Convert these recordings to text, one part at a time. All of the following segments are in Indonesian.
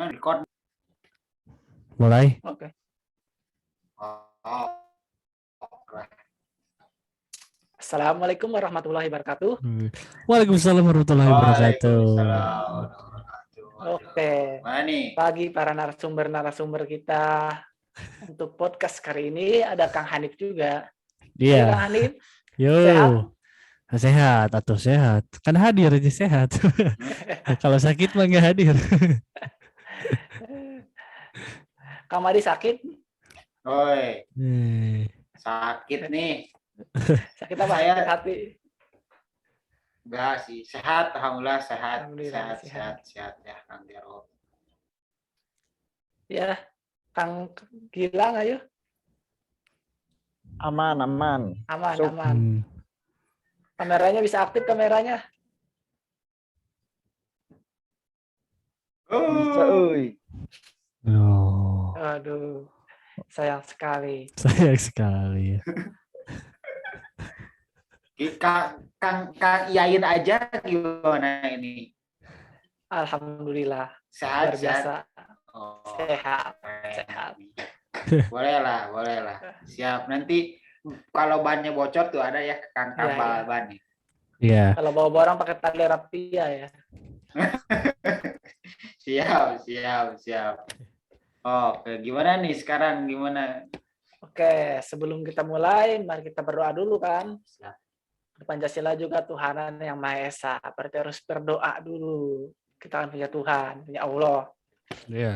Record. Mulai. Oke. Assalamualaikum warahmatullahi wabarakatuh. Waalaikumsalam warahmatullahi wabarakatuh. Oke. Mana nih? Pagi para narasumber kita untuk podcast kali ini ada Kang Hanif juga. Ayo Kang Iya. Hanif. Yo. Sehat? Sehat atau sehat? Kan hadir aja sehat. Kalau sakit mah nggak hadir. Kang Madi sakit? Oi, sakit nih. Sakit apa? Saya- Sakit hati. Enggak sih, sehat. Alhamdulillah sehat. Alhamdulillah, Sehat ya, Kang Dero. Ya, Kang Gilang ayo. Aman. Aman, Sok. aman. Kameranya bisa aktif kameranya. Bisa, euy. Oh, Aduh, sayang sekali. sayang sekali. Kang Yain aja gimana ini? Alhamdulillah, Sehat, luar biasa. Oh, Sehat, keren. sehat. Boleh lah. Siap. Nanti kalau bannya bocor tuh ada ya Kang Iya, tambal iya. ban nih. Iya. Kalau bawa orang pakai tali rapia ya. Siap. Oke, gimana nih sekarang? Gimana? Oke, sebelum kita mulai, mari kita berdoa dulu kan. Siap. Pancasila juga Tuhanan yang Maha Esa. Berarti harus berdoa dulu. Kita kan punya Tuhan, punya Allah. Iya.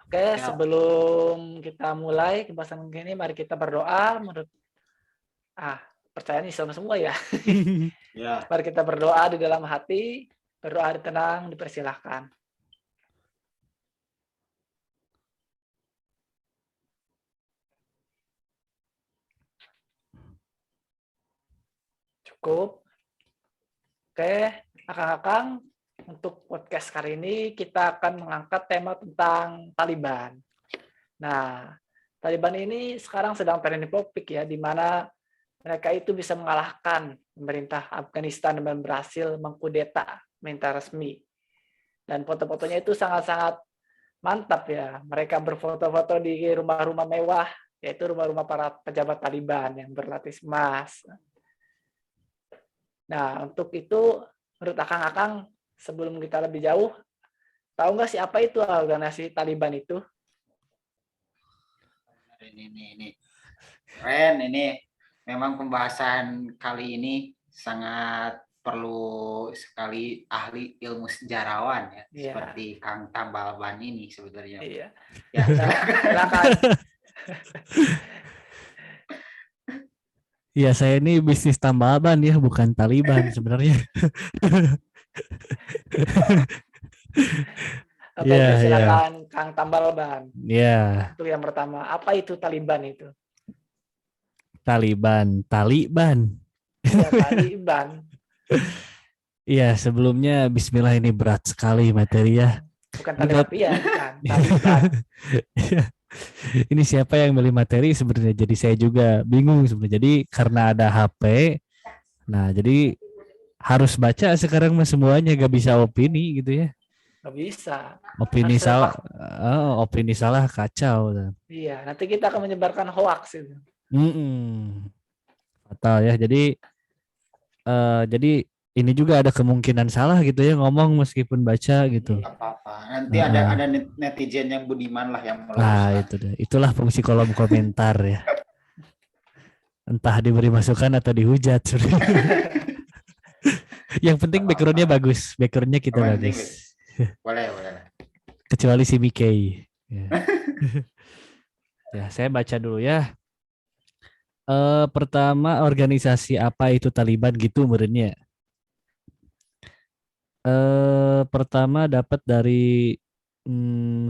Oke, Siap. sebelum kita mulai pembahasan ini, mari kita berdoa menurut percayaan Islam semua ya. Ya. Mari kita berdoa di dalam hati, berdoa tenang, dipersilahkan. Cukup. Oke, akang-akang, untuk podcast kali ini kita akan mengangkat tema tentang Taliban. Nah, Taliban ini sekarang sedang trending topik ya, di mana mereka itu bisa mengalahkan pemerintah Afghanistan dan berhasil mengkudeta pemerintah resmi. Dan foto-fotonya itu sangat-sangat mantap ya. Mereka berfoto-foto di rumah-rumah mewah, yaitu rumah-rumah para pejabat Taliban yang berlapis emas. Nah, untuk itu, menurut akang-akang, sebelum kita lebih jauh, tahu nggak sih apa itu organisasi Taliban itu? Ini. Keren ini. Memang pembahasan kali ini sangat perlu sekali ahli ilmu sejarawan ya, Iya. seperti Kang Tambal Ban ini sebenarnya. Iya. Ya, Silakan. Iya, saya ini bisnis tambal ban ya, bukan Taliban sebenarnya. Oke, Iya, silakan Kang Tambal Ban. Iya, Untuk yang pertama, apa itu Taliban itu? Taliban. Ya, Taliban. Iya, sebelumnya bismillah, ini berat sekali materi ya. Bukan tali rapia, bukan. Taliban. Ini siapa yang beli materi sebenarnya, jadi saya juga bingung sebenarnya. Jadi karena ada HP, nah jadi harus baca sekarang mah semuanya, gak bisa opini gitu ya. Nggak bisa. Opini Harus salah, opini salah kacau. Iya, nanti kita akan menyebarkan hoax itu. Fatal ya. Jadi ini juga ada kemungkinan salah gitu ya, ngomong meskipun baca gitu. apa-apa. Nanti ada netizen yang budiman lah yang meluruskan. Nah itu deh, itulah fungsi kolom komentar ya. Entah diberi masukan atau dihujat. Yang penting backgroundnya bagus, backgroundnya kita Yang penting bagus. Boleh. Kecuali si Mickey. Ya. Ya, saya baca dulu ya. Pertama, organisasi apa itu Taliban gitu merenya. Pertama dapat dari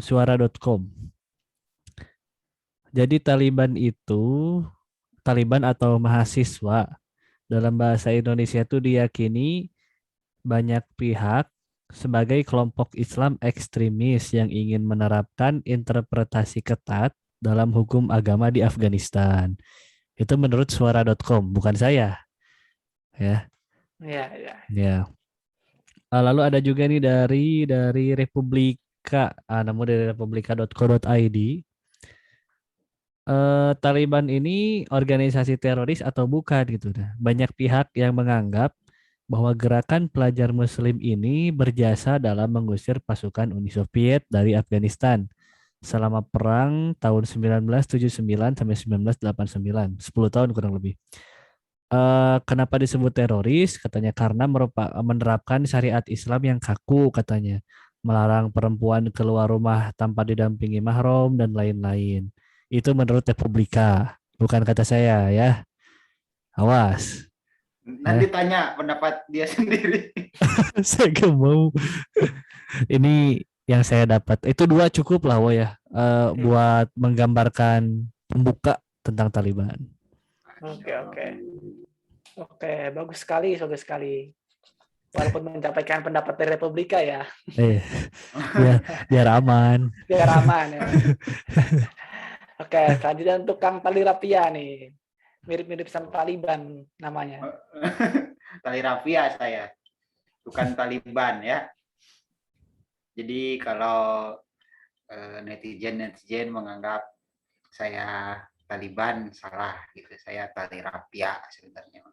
suara.com. Jadi Taliban atau mahasiswa dalam bahasa Indonesia itu diyakini banyak pihak sebagai kelompok Islam ekstremis yang ingin menerapkan interpretasi ketat dalam hukum agama di Afghanistan. Itu menurut suara.com, bukan saya. Ya. Iya. Ya. Lalu ada juga nih dari Republik Republika, namun dari republika.co.id, Taliban ini organisasi teroris atau bukan gitu. Nah, banyak pihak yang menganggap bahwa gerakan pelajar Muslim ini berjasa dalam mengusir pasukan Uni Soviet dari Afghanistan selama perang tahun 1979 sampai 1989, 10 tahun kurang lebih. Kenapa disebut teroris? Katanya karena menerapkan syariat Islam yang kaku katanya, melarang perempuan keluar rumah tanpa didampingi mahram dan lain-lain. Itu menurut Republika, bukan kata saya ya. Awas, Nanti ya. tanya pendapat dia sendiri. Saya gak mau. Ini yang saya dapat. Itu dua cukup lah, wo ya, buat menggambarkan pembuka tentang Taliban. Oke, bagus sekali, bagus sekali. Walaupun menyampaikan pendapat dari Republika ya, Biar aman. biar aman ya. Oke, selanjutnya untuk Kang Tali Rapia nih. Mirip-mirip sama Taliban namanya. Tali rafia saya, bukan Taliban ya. Jadi kalau netizen menganggap saya Taliban, salah gitu. Saya tali rafia sebenarnya.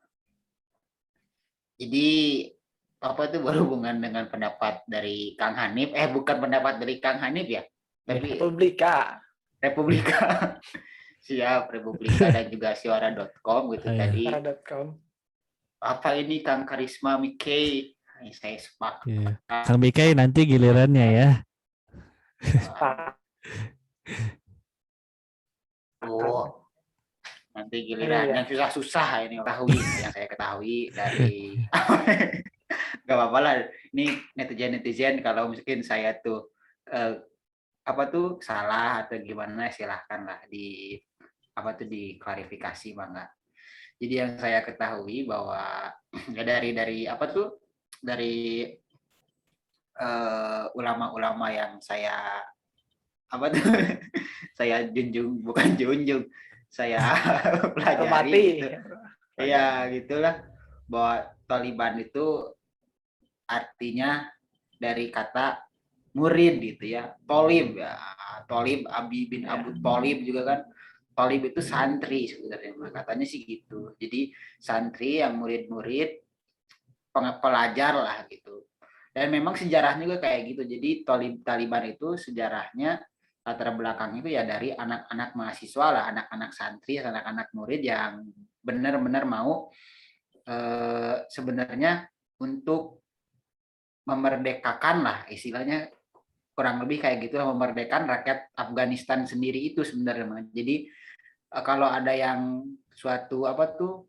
Jadi apa itu berhubungan dengan pendapat dari Kang Hanif? Bukan pendapat dari Kang Hanif ya, tapi Republika. Republika. Siap, Republika dan juga suara.com gitu tadi. Suara.com. Apa ini Kang Karisma Mikey? Saya sepak. Yeah. Kang Mikey nanti gilirannya ya. Oh, nanti gilirannya susah-susah ini ketahui yang saya ketahui dari nggak apa-apa lah. Ini netizen kalau mungkin saya tuh apa tuh salah atau gimana silahkan lah diklarifikasi bangga. Jadi yang saya ketahui bahwa ya dari apa tuh dari ulama-ulama yang saya apa tuh saya saya pelajari gitu. Ya gitulah, bahwa Taliban itu artinya dari kata murid gitu ya, Tolib ya, Tolib Abi bin Abu Tolib juga kan. Tolib itu santri sebenarnya, katanya sih gitu. Jadi santri yang murid-murid pelajar lah gitu. Dan memang sejarahnya juga kayak gitu. Jadi Taliban itu sejarahnya latar belakang itu ya dari anak-anak mahasiswa lah, anak-anak santri, anak-anak murid yang benar-benar mau sebenarnya untuk memerdekakan lah, istilahnya kurang lebih kayak gitu, memerdekakan rakyat Afghanistan sendiri itu sebenarnya. Jadi kalau ada yang suatu apa tuh,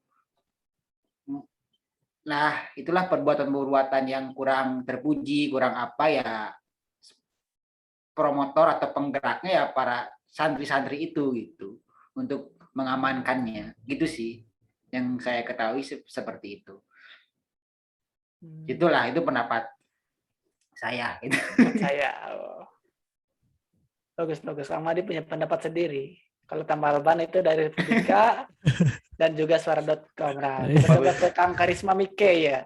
nah itulah perbuatan-perbuatan yang kurang terpuji, kurang apa ya, promotor atau penggeraknya ya para santri-santri itu gitu, untuk mengamankannya gitu sih yang saya ketahui seperti itu. Itulah, itu pendapat saya. Bagus. Kang Madi punya pendapat sendiri. Kalau Taliban itu dari Republika dan juga suara.com. Nah, kita coba ke Kang Karisma Mike ya.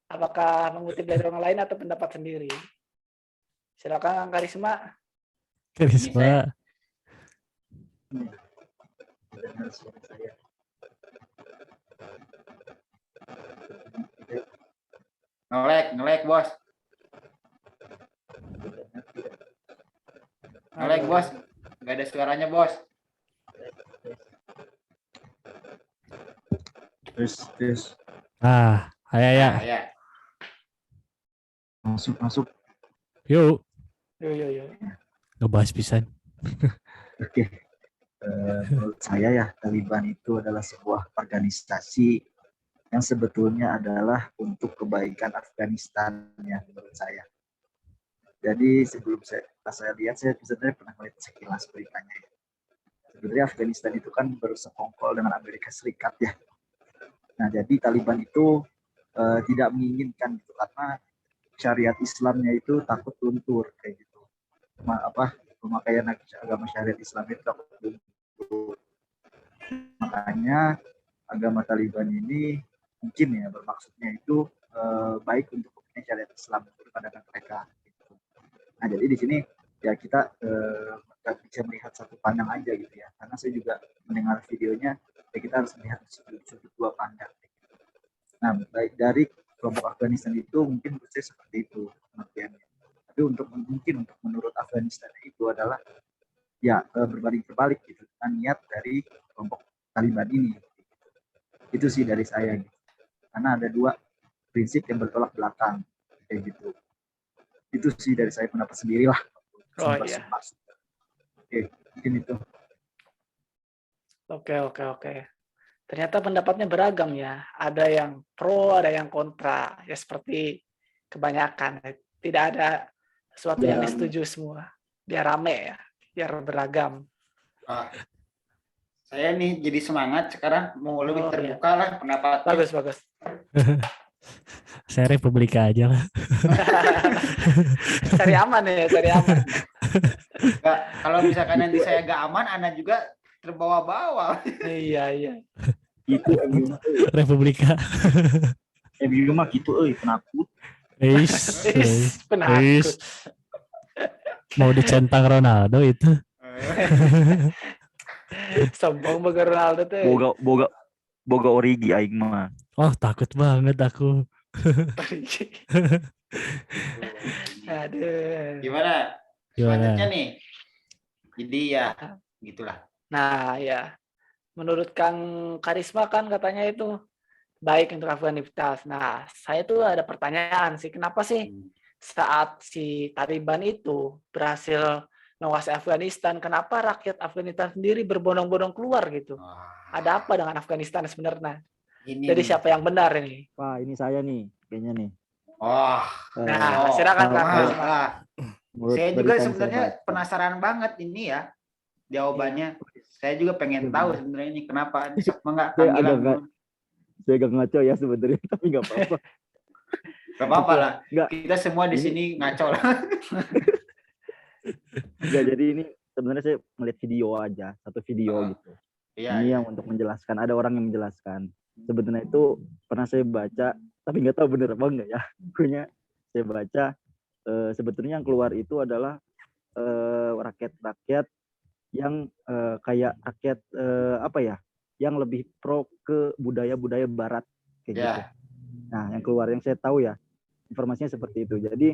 Apakah mengutip dari orang lain atau pendapat sendiri? Silakan Kang Karisma. Ngelek bos. Ngelek bos, nggak ada suaranya bos. Terus. Ya. Masuk. Yuk. Ngebahas pisan. Oke. Menurut saya ya, Taliban itu adalah sebuah organisasi yang sebetulnya adalah untuk kebaikan Afghanistan ya, menurut saya. Jadi sebelum saya lihat, saya sebenarnya pernah melihat sekilas beritanya. Sebenarnya Afghanistan itu kan bersekongkol dengan Amerika Serikat ya. Nah, jadi Taliban itu tidak menginginkan itu karena syariat Islamnya itu takut luntur kayak gitu. Pemakaian agama syariat Islam itu takut luntur. Makanya agama Taliban ini mungkin ya bermaksudnya itu baik untuk syariat Islam kepada mereka. Gitu. Nah, jadi di sini ya kita nggak bisa melihat satu pandang aja gitu ya, karena saya juga mendengar videonya, ya kita harus melihat sudut dua pandang. Nah, baik dari kelompok Afghanistan itu mungkin menurut saya seperti itu pengertiannya. Tapi mungkin untuk menurut Afghanistan itu adalah ya berbanding terbalik gitu dengan niat dari kelompok Taliban ini. Itu sih dari saya gitu. Karena ada dua prinsip yang bertolak belakang kayak gitu. Itu sih dari saya pendapat sendiri lah. Oh iya. Oke, mungkin itu. Oke. Ternyata pendapatnya beragam ya. Ada yang pro, ada yang kontra. Ya seperti kebanyakan. Tidak ada sesuatu yang disetujui semua. Biar rame ya. Biar beragam. Saya nih jadi semangat sekarang mau lebih terbuka iya. lah pendapatnya. Bagus. Saya Republika aja lah. Cari aman ya, cari aman. Nggak, kalau misalkan nanti saya gak aman, Anda juga terbawa-bawa. Iya. Itu MU Republika. MU mah gitu penakut. Penakut. Mau dicentang Ronaldo itu. Sombong boga Ronaldo tuh. Boga origi aing mah. Oh, takut banget aku. Aduh. Gimana? Selanjutnya nih. Jadi ya gitulah. Nah ya, menurut Kang Karisma kan katanya itu baik untuk Afghanistan. Nah, saya tuh ada pertanyaan sih, kenapa sih saat si Taliban itu berhasil menguasai Afghanistan, kenapa rakyat Afghanistan sendiri berbondong-bondong keluar gitu? Ada apa dengan Afghanistan sebenarnya? Jadi siapa yang benar ini? Wah, ini saya nih, kayaknya nih. Nah, silakan Kang Karisma. Saya juga sebenarnya penasaran banget ini ya jawabannya. Saya juga pengen tahu sebenarnya ini kenapa. Saya agak ngaco ya sebenarnya, tapi nggak apa-apa. Gak apa-apa lah. Nggak. Kita semua di sini ngaco lah. Nggak, jadi ini sebenarnya saya melihat video aja, satu video gitu. Iya, ini yang untuk menjelaskan, ada orang yang menjelaskan. Sebenarnya itu pernah saya baca, tapi nggak tahu bener apa enggak ya. Pokoknya saya baca sebetulnya yang keluar itu adalah rakyat-rakyat yang kayak rakyat apa ya, yang lebih pro ke budaya-budaya barat kayak gitu. Nah, yang keluar yang saya tahu ya informasinya seperti itu. Jadi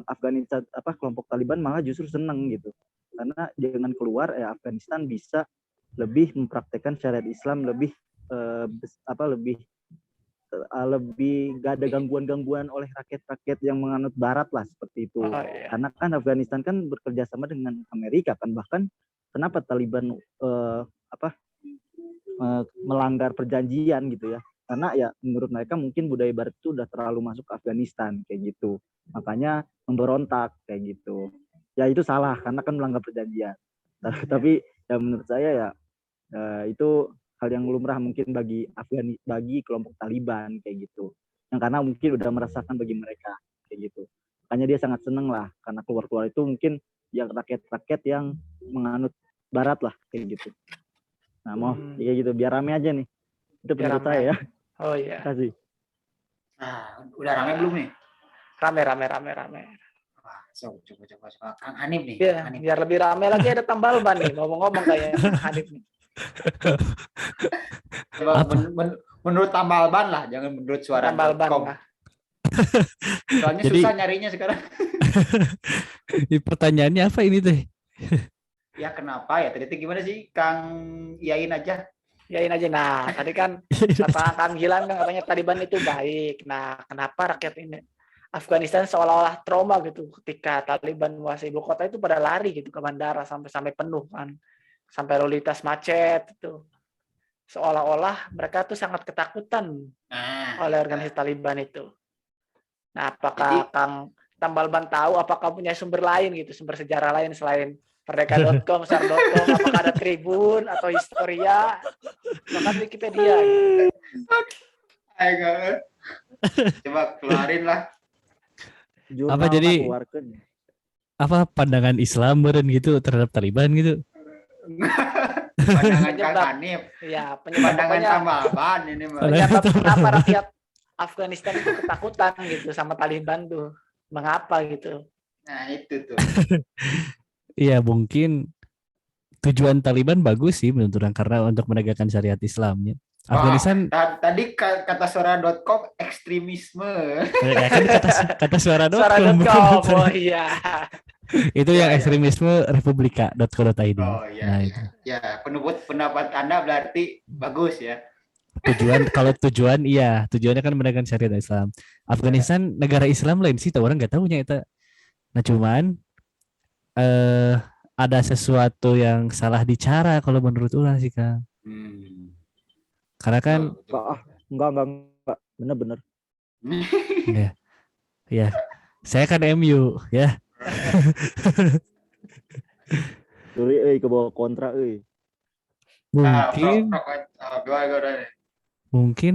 Afghanistan kelompok Taliban malah justru senang gitu. Karena dengan keluar Afghanistan bisa lebih mempraktekkan syariat Islam, lebih lebih gak ada gangguan-gangguan oleh rakyat-rakyat yang menganut barat lah seperti itu. Karena kan Afghanistan kan bekerja sama dengan Amerika kan, bahkan kenapa Taliban melanggar perjanjian gitu ya, karena ya menurut mereka mungkin budaya barat itu udah terlalu masuk ke Afghanistan kayak gitu, makanya memberontak kayak gitu. Ya itu salah karena kan melanggar perjanjian. Tapi ya menurut saya ya itu hal yang lumrah mungkin bagi kelompok Taliban kayak gitu, yang karena mungkin udah merasakan bagi mereka kayak gitu. Makanya dia sangat seneng lah karena keluar itu mungkin yang rakyat-rakyat yang menganut barat lah kayak gitu. Nah mau kayak gitu biar rame aja nih, itu pendapat saya ya. Oh iya. Kasih. Udah rame belum nih? Rame. Wah, coba Kang Hanif nih. Ya, Hanif. Biar lebih rame lagi ada tambal ban nih, ngomong-ngomong kayak Kang Hanif nih. Menurut tambal ban lah, jangan menurut suara tambal ban lah. Soalnya jadi, susah nyarinya sekarang. Pertanyaannya apa ini teh? Ya kenapa ya? Tadi gimana sih Kang Yain aja? Nah, tadi kan kata Kang Gilang kan katanya Taliban itu baik. Nah, kenapa rakyat ini Afghanistan seolah-olah trauma gitu ketika Taliban menguasai ibu kota itu pada lari gitu ke bandara sampai penuh kan. Sampai lalu lintas macet itu. Seolah-olah mereka tuh sangat ketakutan oleh organisasi Taliban itu. Nah, apakah Kang Tambal Ban tahu apakah punya sumber lain gitu, sumber sejarah lain selain Merdeka.com, Sar.com, apakah ada Tribun atau Historia, bahkan Wikipedia gitu. Ayo, coba keluarin lah. Jurnal apa jadi keluarkan. Apa pandangan Islam meren gitu terhadap Taliban gitu? Pandangan Kang Hanif. Ya, pandangan Tambal Ban ini mah. Kenapa rakyat Afghanistan itu ketakutan gitu sama Taliban tuh? Mengapa gitu? Nah, itu tuh. Iya, mungkin tujuan Taliban bagus sih menurut orang karena untuk menegakkan syariat Islamnya. Wah, Afghanistan tadi kata suara.com ekstremisme. ya kan kata suara.com bukan Suara.com. kata- Oh iya. itu Ya, yang ya. ekstremisme republika.co.id. Oh iya, Nah, iya. itu. Ya, pendapat Anda berarti bagus ya. Kalau tujuan iya, tujuannya kan menegakkan syariat Islam. Afghanistan negara Islam lain sih, orang nggak tahunya itu. Nah, cuman eh ada sesuatu yang salah di cara kalau menurut orang sih, Kang. Hmm. Karena kan Betul, Ah, enggak. Bener-bener. ya, ya, saya kan MU ya. Sorry, ke bawah kontra, Mungkin mungkin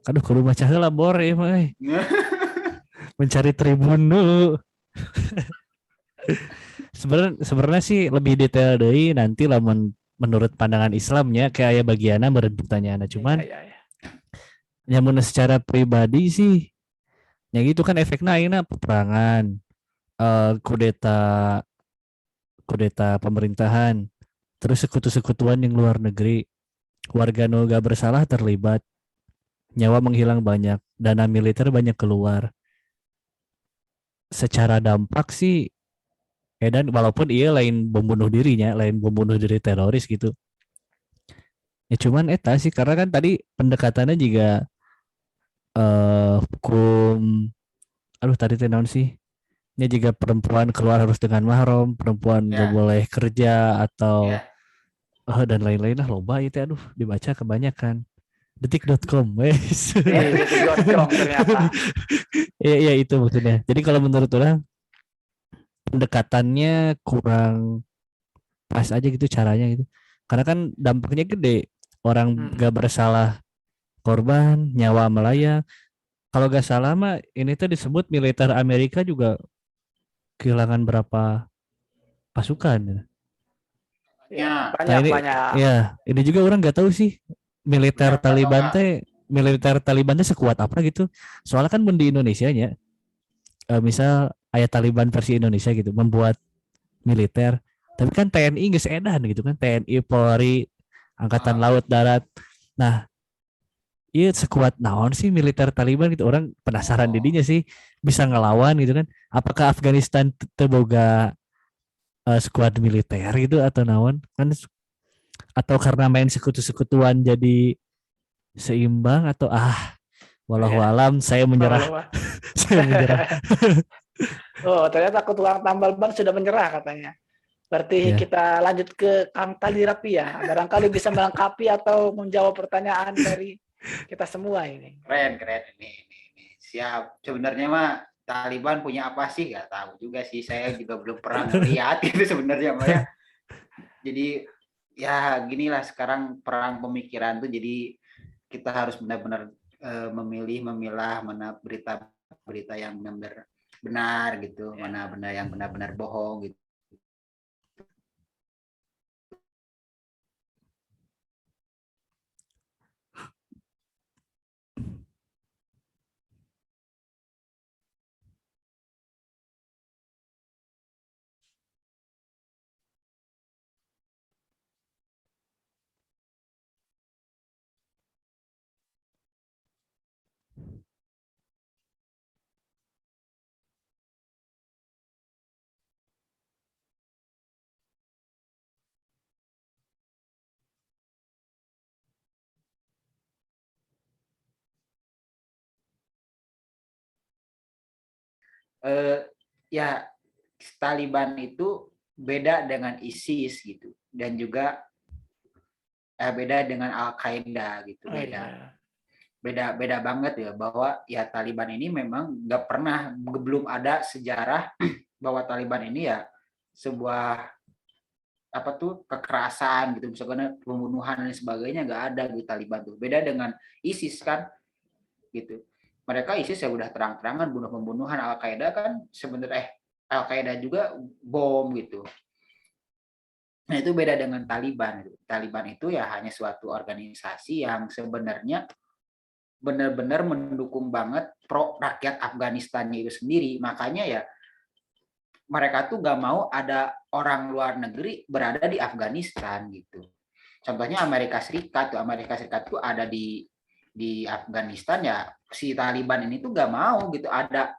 aduh kudu baca heula bor ya mah mencari tribun dulu. Sebenarnya sih lebih detail dari nanti lah menurut pandangan Islamnya kayak aya bagiana meureun pertanyaanna cuman Iya, iya. nyamun secara pribadi sih yang itu kan efeknya akhirnya peperangan, kudeta kudeta pemerintahan, terus sekutu-sekutuan yang luar negeri, warga nu gak bersalah terlibat, nyawa menghilang banyak, dana militer banyak keluar. Secara dampak sih dan walaupun iya lain bom bunuh dirinya, lain bom bunuh diri teroris gitu. Ya cuman eta sih karena kan tadi pendekatannya juga hukum tadi teh naon sih? Ini juga perempuan keluar harus dengan mahram, perempuan gak Ya, boleh kerja atau ya. dan lain-lain lah loba itu dibaca kebanyakan. Detik.com wes. Detik.com ternyata. Iya iya itu maksudnya. Jadi kalau menurut orang pendekatannya kurang pas aja gitu caranya gitu. Karena kan dampaknya gede. Orang gak bersalah korban, nyawa melayang. Kalau gak salah mah ini tuh disebut militer Amerika juga kehilangan berapa pasukan. Ya, Ya, Nah ini banyak. ya ini juga orang nggak tahu sih militer benar atau Taliban enggak? teh sekuat apa gitu. Soalnya kan di Indonesia nya misal ayat Taliban versi Indonesia gitu membuat militer. Tapi kan TNI nggak seedan gitu kan TNI Polri Angkatan Ah, Laut Darat. Nah iya sekuat naon sih militer Taliban gitu orang penasaran oh. didinya sih bisa ngelawan gitu kan. Apakah Afghanistan teboga skuad militer gitu atau naon kan atau karena main sekutu-sekutuan jadi seimbang atau walau Ya. alam saya menyerah saya menyerah Oh, ternyata tukang tambal ban sudah menyerah katanya. Berarti ya kita lanjut ke Kang Tali Rapi ya. Barangkali bisa melengkapi atau menjawab pertanyaan dari kita semua ini. Keren ini. Siap. Sebenarnya mah Taliban punya apa sih? Gak tahu juga sih. Saya juga belum pernah melihat itu sebenarnya mah ya. Jadi ya ginilah sekarang perang pemikiran tuh jadi kita harus benar-benar memilah mana berita-berita yang benar-benar benar gitu, mana benar yang benar-benar bohong gitu. Ya Taliban itu beda dengan ISIS gitu dan juga beda dengan Al-Qaeda gitu, beda banget ya bahwa ya Taliban ini memang belum ada sejarah bahwa Taliban ini ya sebuah apa tuh kekerasan gitu misalnya pembunuhan dan sebagainya nggak ada di Taliban tuh beda dengan ISIS kan gitu mereka ISIS ya udah terang-terangan bunuh pembunuhan Al-Qaeda kan sebenarnya Al-Qaeda juga bom gitu. Nah itu beda dengan Taliban. Taliban itu ya hanya suatu organisasi yang sebenarnya benar-benar mendukung banget pro rakyat Afghanistannya itu sendiri. Makanya ya mereka tuh gak mau ada orang luar negeri berada di Afghanistan gitu. Contohnya Amerika Serikat tuh ada di Afghanistan, ya si Taliban ini tuh gak mau gitu ada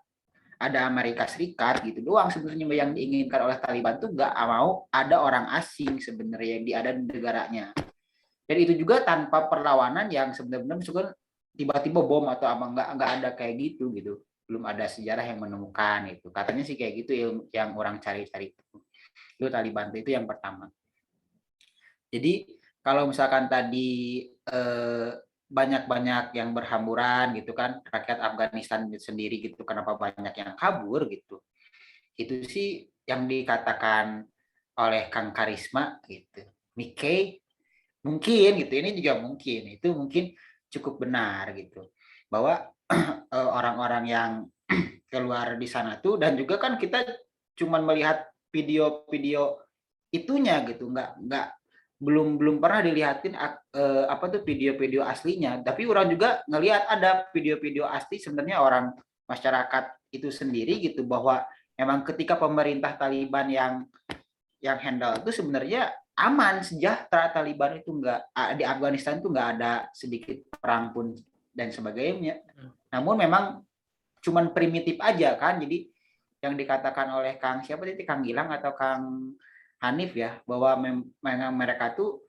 Amerika Serikat gitu doang sebenarnya yang diinginkan oleh Taliban tuh gak mau ada orang asing sebenarnya yang ada di negaranya. Dan itu juga tanpa perlawanan yang sebenarnya misalkan tiba-tiba bom atau apa, nggak ada kayak gitu. Belum ada sejarah yang menemukan itu. Katanya sih kayak gitu yang orang cari-cari itu Taliban itu yang pertama. Jadi kalau misalkan tadi banyak-banyak yang berhamburan gitu kan, rakyat Afghanistan sendiri gitu, kenapa banyak yang kabur gitu. Itu sih yang dikatakan oleh Kang Karisma gitu. Nikkei mungkin gitu, ini juga mungkin cukup benar gitu, bahwa orang-orang yang keluar di sana tuh, dan juga kan kita cuman melihat video-video itunya gitu, belum pernah dilihatin apa tuh video-video aslinya, tapi orang juga ngelihat ada video-video asli sebenarnya orang masyarakat itu sendiri gitu, bahwa memang ketika pemerintah Taliban yang handle itu sebenarnya aman, sejahtera. Taliban itu di Afghanistan itu nggak ada sedikit perang pun dan sebagainya. Namun memang cuman primitif aja kan. Jadi yang dikatakan oleh Kang siapa tadi, Kang Gilang atau Kang Hanif ya, bahwa memang mereka tuh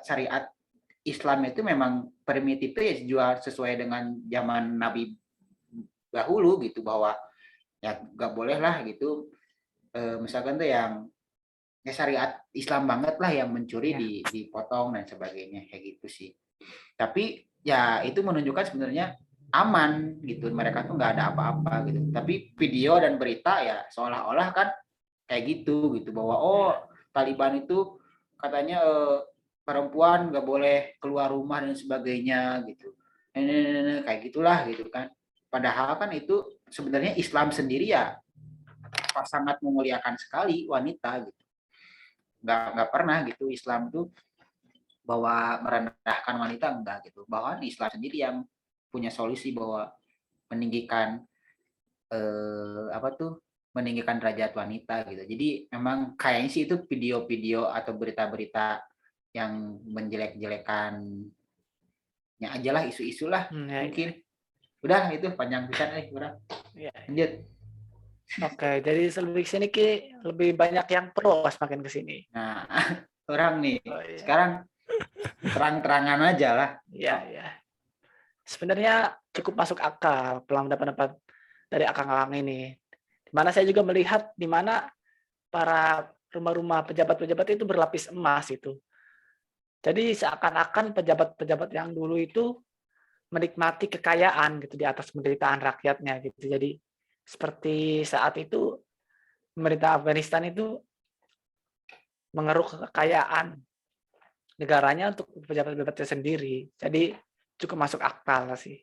syariat Islam itu memang primitif itu ya jual sesuai dengan zaman Nabi dahulu gitu, bahwa ya nggak boleh lah gitu misalkan tuh yang ya syariat Islam banget lah yang mencuri dipotong dan sebagainya kayak gitu sih. Tapi ya itu menunjukkan sebenarnya aman gitu, mereka tuh nggak ada apa-apa gitu. Tapi video dan berita ya seolah-olah kan kayak gitu bahwa Taliban itu katanya perempuan nggak boleh keluar rumah dan sebagainya gitu. Kayak gitulah gitu kan. Padahal kan itu sebenarnya Islam sendiri ya sangat memuliakan sekali wanita gitu. Nggak pernah gitu Islam tuh bahwa merendahkan wanita, enggak gitu. Bahwa Islam sendiri yang punya solusi bahwa meninggikan meninggikan derajat wanita gitu. Jadi memang kayaknya sih itu video-video atau berita-berita yang menjelek-jelekannya aja lah, isu-isu lah mungkin. Udah itu panjang pisan kurang. Lanjut. Oke, jadi lebih sini Ki lebih banyak yang pro makin ke sini. Nah, orang nih sekarang terang-terangan aja lah. Iya. Sebenarnya cukup masuk akal pendapat dari akang-akang ini. Di mana saya juga melihat di mana para rumah-rumah pejabat-pejabat itu berlapis emas itu. Jadi seakan-akan pejabat-pejabat yang dulu itu menikmati kekayaan gitu di atas penderitaan rakyatnya gitu. Jadi seperti saat itu pemerintah Afghanistan itu mengeruk kekayaan negaranya untuk pejabat-pejabatnya sendiri. Jadi cukup masuk akal sih.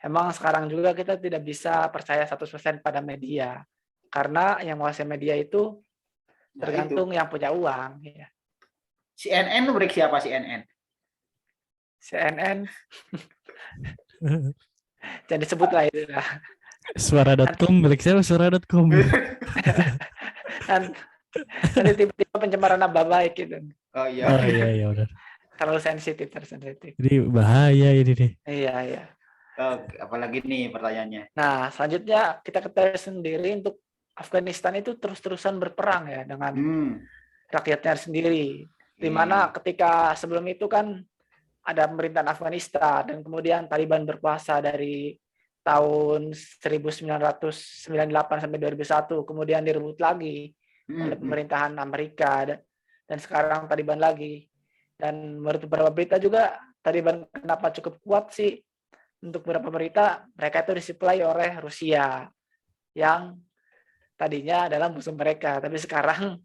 Emang sekarang juga kita tidak bisa percaya 100% pada media. Karena yang menguasai media itu tergantung yang punya uang. Ya. CNN lu break siapa CNN? CNN. Jadi sebut lah itu. Suara.com, balik saya suara.com. Dan tiba-tiba pencemaran nama baik gitu. Oh iya udah. Terlalu sensitif. Jadi bahaya ini deh. Iya. Apalagi nih pertanyaannya. Nah, selanjutnya kita ketahui sendiri untuk Afghanistan itu terus-terusan berperang ya dengan rakyatnya sendiri. Di mana ketika sebelum itu kan ada pemerintahan Afghanistan dan kemudian Taliban berkuasa dari tahun 1998 sampai 2001, kemudian direbut lagi oleh pemerintahan Amerika dan sekarang Taliban lagi. Dan menurut beberapa berita juga Taliban kenapa cukup kuat sih, untuk beberapa berita mereka itu disuplai oleh Rusia yang tadinya adalah musuh mereka, tapi sekarang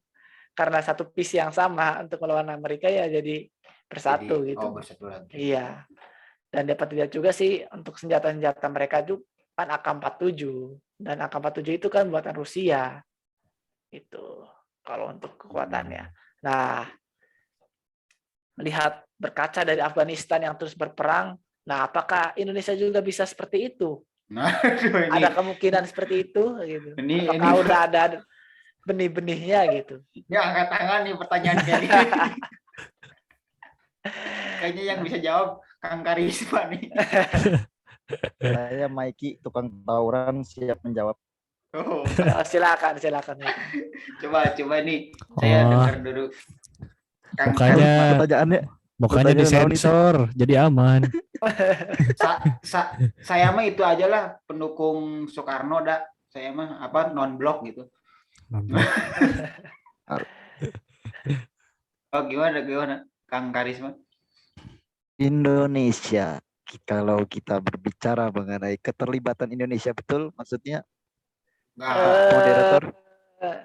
karena satu visi yang sama untuk melawan Amerika ya jadi bersatu gitu. Bersatu lagi. Iya. Dan dapat dilihat juga sih untuk senjata-senjata mereka juga kan AK-47 dan AK-47 itu kan buatan Rusia. Itu kalau untuk kekuatannya. Nah, melihat berkaca dari Afghanistan yang terus berperang, nah apakah Indonesia juga bisa seperti itu? Nah, aduh, Ada kemungkinan seperti itu gitu. Ini- Apakah ini- udah ada benih-benihnya gitu? ini angkat tangan nih pertanyaan kayak gini. Kayaknya yang bisa jawab Kang Karisma nih. Saya Mikey, tukang tawuran, siap menjawab. Oh, Silakan. coba nih saya Oh. dengar dulu. Kang Mukanya Pertanyaannya, mukanya pertanyaan lawan disensor jadi aman. Saya mah itu aja lah pendukung Soekarno dah. Saya mah non blok gitu. Oh gimana Kang Karisma? Indonesia. Kalau kita berbicara mengenai keterlibatan Indonesia, betul maksudnya Enggak, moderator?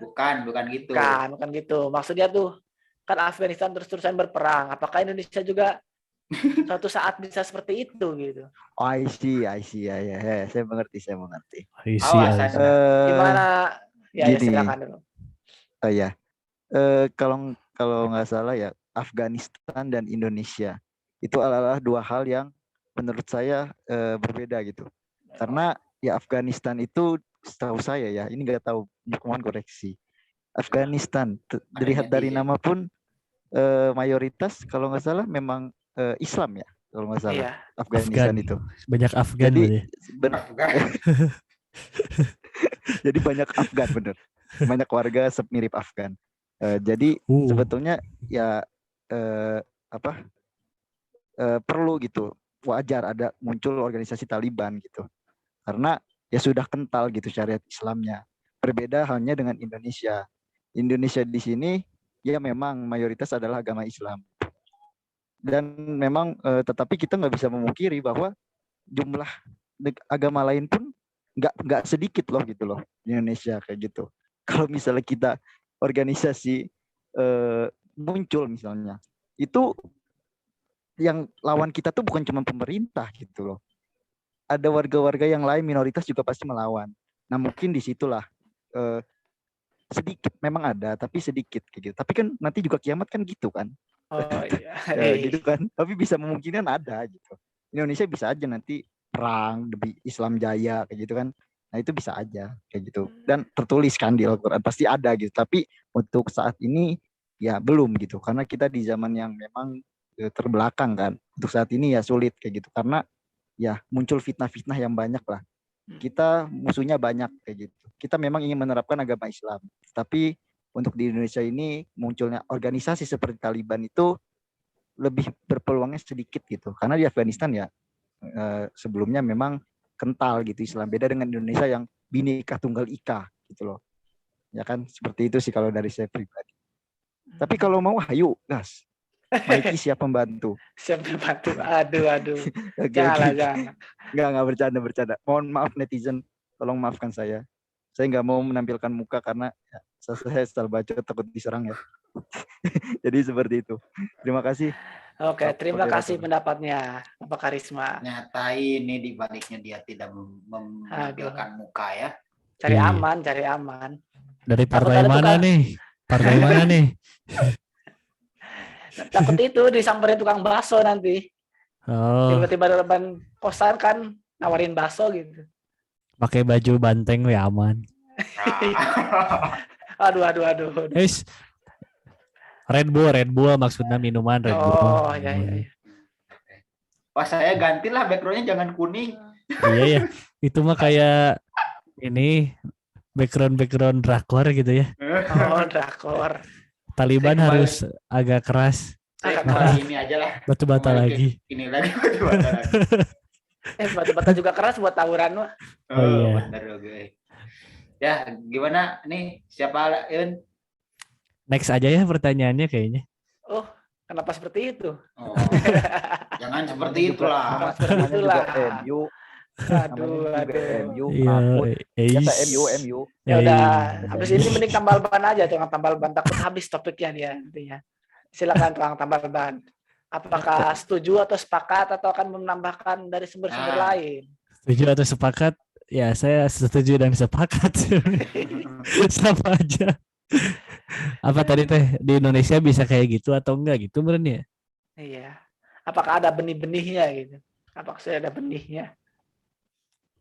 bukan gitu. Bukan gitu. Maksudnya tuh kan Afghanistan terus-terusan berperang. Apakah Indonesia juga suatu saat bisa seperti itu gitu? Oh, I see. Ya, saya mengerti. Isi Awas, aja. Anda. Gimana? Ya, Gini. silakan dulu. Oh ya, kalau nggak salah ya, Afghanistan dan Indonesia itu adalah dua hal yang menurut saya berbeda gitu. Karena ya Afghanistan itu setahu saya ya, ini nggak tahu, mohon koreksi. Afghanistan dilihat dari nama pun mayoritas kalau nggak salah memang Islam ya, kalau nggak salah. Iya. Afghanistan Afgan. itu. Banyak Afgan Jadi berarti. jadi banyak Afgan, bener. Banyak warga mirip Afgan. Jadi sebetulnya ya perlu gitu, wajar ada muncul organisasi Taliban gitu, karena ya sudah kental gitu syariat Islamnya. Berbeda halnya dengan Indonesia. Indonesia di sini ya memang mayoritas adalah agama Islam, dan memang tetapi kita nggak bisa memungkiri bahwa jumlah agama lain pun nggak sedikit loh gitu loh di Indonesia kayak gitu. Kalau misalnya kita organisasi muncul misalnya, itu yang lawan kita tuh bukan cuma pemerintah gitu loh. Ada warga-warga yang lain minoritas juga pasti melawan. Nah mungkin disitulah sedikit memang ada, tapi sedikit kayak gitu. Tapi kan nanti juga kiamat kan gitu kan. Oh iya. Gitu kan. Tapi bisa memungkinkan ada gitu. Indonesia bisa aja nanti perang demi Islam Jaya kayak gitu kan. Nah itu bisa aja kayak gitu. Dan tertulis kan di Al-Quran pasti ada gitu. Tapi untuk saat ini ya belum gitu. Karena kita di zaman yang memang terbelakang kan. Untuk saat ini ya sulit kayak gitu. Karena ya muncul fitnah-fitnah yang banyak lah. Kita musuhnya banyak kayak gitu. Kita memang ingin menerapkan agama Islam. Tapi untuk di Indonesia ini munculnya organisasi seperti Taliban itu lebih berpeluangnya sedikit gitu. Karena di Afghanistan ya sebelumnya memang kental gitu Islam. Beda dengan Indonesia yang Bhinneka Tunggal Ika gitu loh. Ya kan seperti itu sih kalau dari saya pribadi. Tapi kalau mau ayo gas. Mikey siap membantu. Siap membantu. Aduh. Oke. Jangan. Enggak bercanda. Mohon maaf netizen, tolong maafkan saya. Saya nggak mau menampilkan muka karena ya, saya style bacot takut diserang ya. Jadi seperti itu. Terima kasih. Oke, terima Moderator. kasih pendapatnya Pak Karisma. Nyata ini di baliknya dia tidak menampilkan muka ya. Cari Iya. aman. Dari Takut partai ada mana tukang- nih? Partai mana nih? Takut itu disamperin tukang bakso nanti. Oh, Tiba-tiba di depan kosan kan nawarin bakso gitu. pakai baju banteng we aman. Aduh. Guys, Red Bull maksudnya minuman Red Bull. Oh, iya. Wah saya gantilah backgroundnya jangan kuning. Iya ya, itu mah kayak ini background drakor gitu ya. Oh, drakor. Taliban Saya kembali- harus agak keras, Saya Agak kembali ini aja lah. batu-bata Kembali ke lagi. Ini lagi batu-bata lagi. Batu-bata juga keras buat tawuran mah. Oh, iya. Bener oke. Ya gimana nih siapa Eun? Next aja ya pertanyaannya kayaknya. Oh, kenapa seperti itu? Oh, jangan seperti itulah. Kenapa seperti Namanya juga itulah. MU. Aduh. MU. Iya, Mahfud. Biasa eis. MU. Ya udah, Eis. habis ini mending tambal ban aja, tukang tambal ban, takut habis topiknya dia nantinya. Silakan tukang tambal ban. Apakah setuju atau sepakat atau akan menambahkan dari sumber-sumber Nah. lain? Setuju atau sepakat? Ya, saya setuju dan sepakat. Sama aja. Apa tadi teh di Indonesia bisa kayak gitu atau enggak gitu meren ya? Iya. Apakah ada benih-benihnya gitu? Apakah sudah ada benihnya?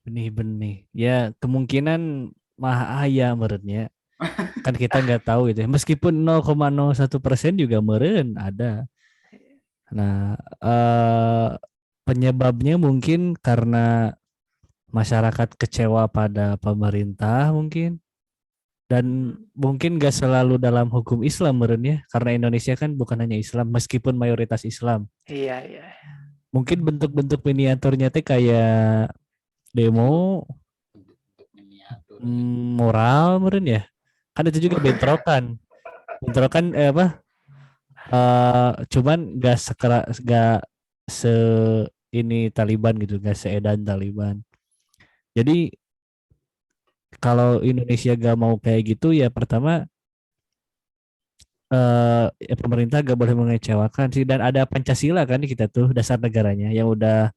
benih-benih. Ya kemungkinan mah aya merennya. Kan kita nggak tahu gitu ya. Meskipun 0,01% juga meren ada. Nah, penyebabnya mungkin karena masyarakat kecewa pada pemerintah mungkin. Dan mungkin gak selalu dalam hukum Islam meren ya. Karena Indonesia kan bukan hanya Islam, meskipun mayoritas Islam. Iya, iya. Mungkin bentuk-bentuk miniaturnya teh kayak demo, Bentuk miniatur. moral meren ya. Kan itu juga bentrokan. Bentrokan apa? Cuman gak se ini Taliban gitu, gak seedan Taliban. Jadi kalau Indonesia gak mau kayak gitu ya pertama ya pemerintah gak boleh mengecewakan sih, dan ada Pancasila kan di kita tuh dasar negaranya yang udah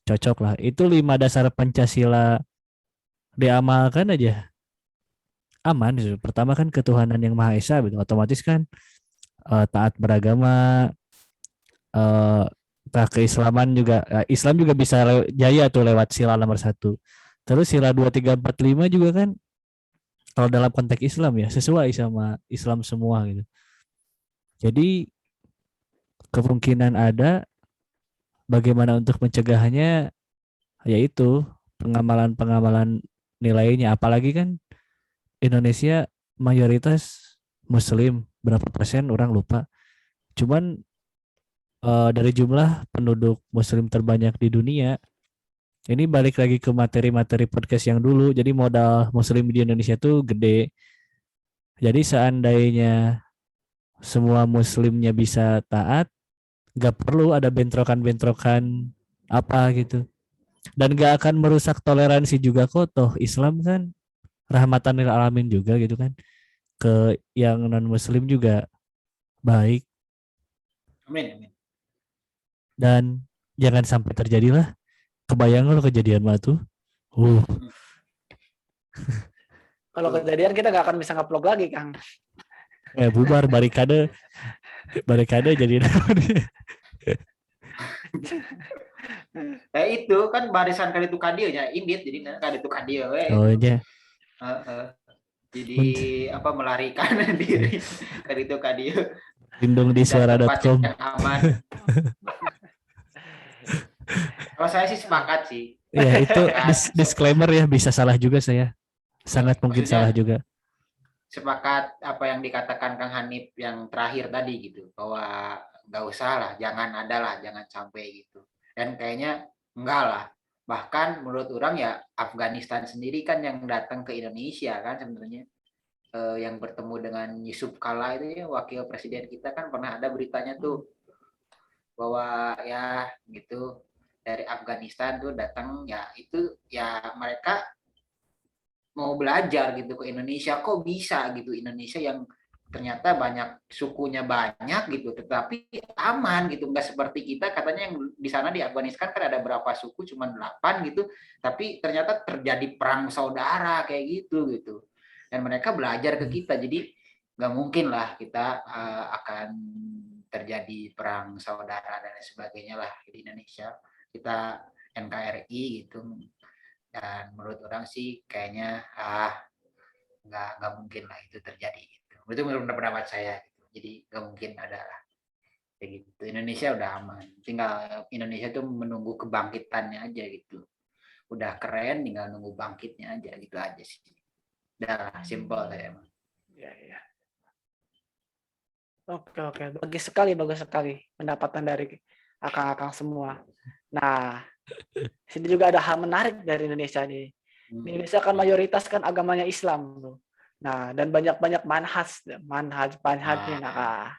cocok lah. Itu 5 dasar Pancasila diamalkan aja aman gitu. Pertama kan ketuhanan yang Maha Esa gitu. Otomatis kan taat beragama, eh keislaman juga, Islam juga bisa jaya tuh lewat sila nomor 1. Terus sila 2, 3, 4, 5 juga kan kalau dalam konteks Islam ya sesuai sama Islam semua gitu. Jadi kemungkinan ada, bagaimana untuk mencegahnya, yaitu pengamalan-pengamalan nilainya. Apalagi kan Indonesia mayoritas Muslim, berapa persen orang lupa. Cuman dari jumlah penduduk Muslim terbanyak di dunia, ini balik lagi ke materi-materi podcast yang dulu. Jadi modal Muslim di Indonesia tuh gede. Jadi seandainya semua Muslimnya bisa taat, gak perlu ada bentrokan-bentrokan apa gitu. Dan gak akan merusak toleransi juga kok. Toh Islam kan rahmatan lil alamin juga gitu kan. Ke yang non Muslim juga baik. Amin, amin. Dan jangan sampai terjadilah. Kebayang lo kejadian mah tuh. Kalau kejadian kita nggak akan bisa ngupload lagi, Kang. Bubar barikade jadi Itu kan barisan kali itu kadio nya indit, jadi kali itu kadio we. oh iya. Jadi apa melarikan diri kali itu kadio. Lindung di suara.com. Aman. Kalau saya sih sepakat sih. Ya itu disclaimer ya, bisa salah juga saya. Sangat mungkin Maksudnya, salah juga. Sepakat apa yang dikatakan Kang Hanif yang terakhir tadi gitu, bahwa nggak usah lah, jangan sampai gitu. Dan kayaknya enggak lah. Bahkan menurut orang ya Afghanistan sendiri kan yang datang ke Indonesia kan sebenarnya, yang bertemu dengan Yusuf Kala itu ya, wakil presiden kita kan pernah ada beritanya tuh bahwa ya gitu dari Afghanistan tuh datang ya, itu ya mereka mau belajar gitu ke Indonesia, kok bisa gitu Indonesia yang ternyata banyak sukunya banyak gitu tetapi aman gitu, nggak seperti kita katanya yang di sana di Afghanistan kan ada berapa suku cuma 8 gitu, tapi ternyata terjadi perang saudara kayak gitu dan mereka belajar ke kita, jadi nggak mungkin lah kita akan terjadi perang saudara dan sebagainya lah di Indonesia, kita NKRI gitu. Dan menurut orang sih kayaknya nggak mungkin lah itu terjadi gitu. Itu menurut pendapat saya gitu. Jadi nggak mungkin ada lah kayak gitu. Indonesia udah aman, tinggal Indonesia tuh menunggu kebangkitannya aja gitu. Udah keren, tinggal nunggu bangkitnya aja gitu aja sih. Udah simple saya emang. Ya. Oke. Bagus sekali pendapatan dari akang-akang semua. Nah, sini juga ada hal menarik dari Indonesia nih. Indonesia kan mayoritas kan agamanya Islam. Nah, dan banyak manhajnya. Nah,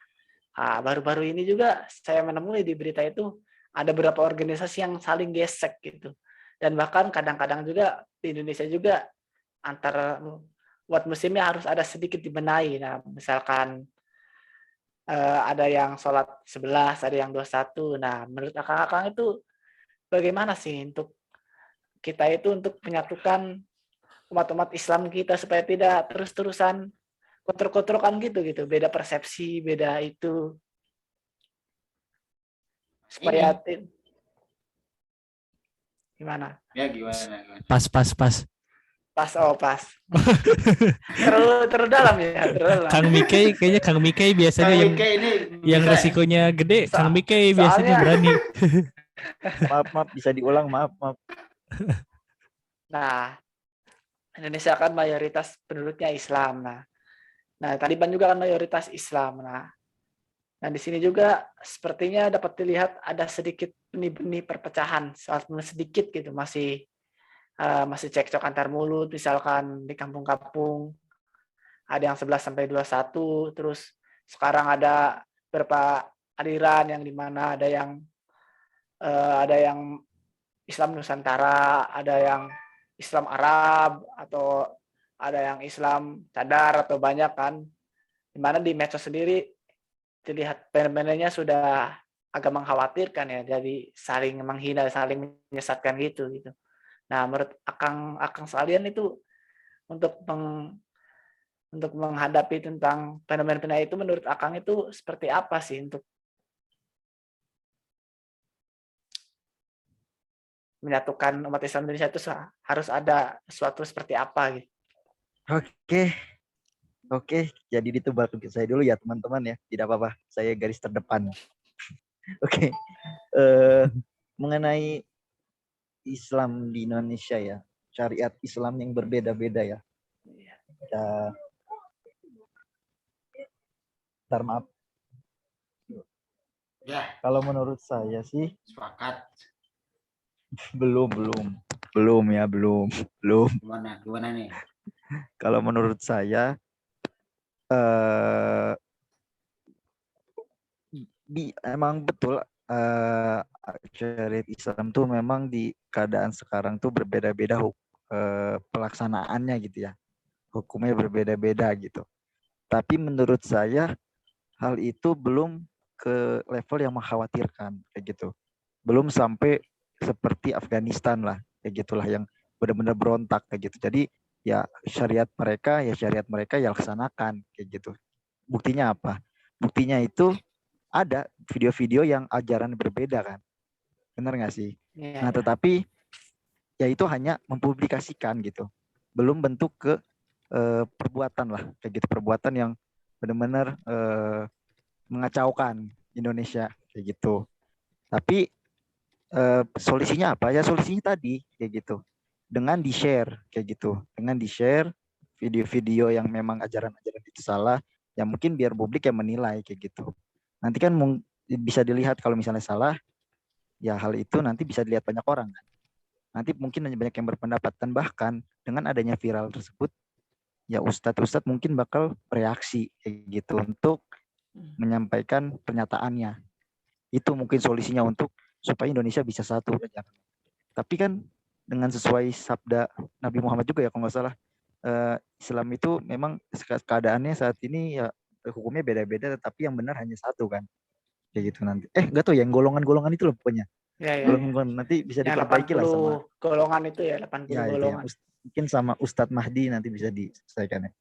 baru-baru ini juga saya menemui di berita itu ada beberapa organisasi yang saling gesek gitu. Dan bahkan kadang-kadang juga di Indonesia juga antara umat muslimnya harus ada sedikit dibenahi. Nah, misalkan ada yang sholat 11, ada yang 21. Nah, menurut akang-akang itu bagaimana sih untuk kita itu untuk menyatukan umat-umat Islam kita supaya tidak terus-terusan kotor-kotorkan gitu, beda persepsi, beda itu, supaya Gimana? Ya gimana? Pas. Pas, pas. Terlalu dalam ya, terlalu dalam. Kang Mikey, kayaknya Kang Mikey biasanya Kang yang Mike ini yang bisa ya? resikonya gede. Kang Mikey Soalnya- biasanya berani. Maaf, bisa diulang, maaf. Nah, Indonesia kan mayoritas penduduknya Islam. Nah, Taliban juga kan mayoritas Islam. Nah, di sini juga sepertinya dapat dilihat ada sedikit benih-benih perpecahan, sedikit gitu, masih cekcok antar mulut, misalkan di kampung-kampung ada yang 11 sampai 21, terus sekarang ada beberapa aliran yang dimana ada yang Islam Nusantara, ada yang Islam Arab, atau ada yang Islam cadar, atau banyak kan, dimana di medsos sendiri dilihat fenomena sudah agak mengkhawatirkan ya, jadi saling menghina, saling menyesatkan gitu. Nah, menurut Akang sekalian itu untuk menghadapi tentang fenomena itu, menurut Akang itu seperti apa sih untuk menyatukan umat Islam Indonesia itu harus ada sesuatu seperti apa gitu? Oke, jadi ditebak untuk saya dulu ya teman-teman ya, tidak apa-apa, saya garis terdepan. Oke, mengenai Islam di Indonesia ya, syariat Islam yang berbeda-beda ya. Bentar, maaf. Ya, Kalau menurut saya sih sepakat. belum. Gimana nih? Kalau menurut saya emang betul syariat Islam tuh memang di keadaan sekarang tuh berbeda-beda pelaksanaannya gitu ya. Hukumnya berbeda-beda gitu. Tapi menurut saya hal itu belum ke level yang mengkhawatirkan kayak gitu. Belum sampai seperti Afghanistan lah, kayak gitulah yang benar-benar berontak kayak gitu. Jadi ya syariat mereka ya laksanakan kayak gitu. Buktinya apa? Buktinya itu ada video-video yang ajaran berbeda kan. Benar nggak sih? Nah, tetapi ya itu hanya mempublikasikan gitu. Belum bentuk ke perbuatan lah, kayak gitu, perbuatan yang benar-benar mengacaukan Indonesia kayak gitu. Tapi solusinya apa? Ya solusinya tadi kayak gitu. Dengan di-share kayak gitu. Dengan di-share video-video yang memang ajaran-ajaran itu salah, ya mungkin biar publik yang menilai kayak gitu. Nanti kan bisa dilihat kalau misalnya salah, ya hal itu nanti bisa dilihat banyak orang kan. Nanti mungkin banyak yang berpendapat, dan bahkan dengan adanya viral tersebut, ya ustadz mungkin bakal reaksi kayak gitu untuk menyampaikan pernyataannya. Itu mungkin solusinya untuk supaya Indonesia bisa satu. Tapi kan dengan sesuai sabda Nabi Muhammad juga ya kalau nggak salah, Islam itu memang keadaannya saat ini ya hukumnya beda-beda, tetapi yang benar hanya satu kan. Kayak gitu nanti. Nggak tahu ya, yang golongan-golongan itu loh pokoknya. Golongan nanti bisa diperbaiki lah sama golongan itu ya, 80 ya, golongan. Itu ya, mungkin sama Ustadz Mahdi nanti bisa diselesaikan ya.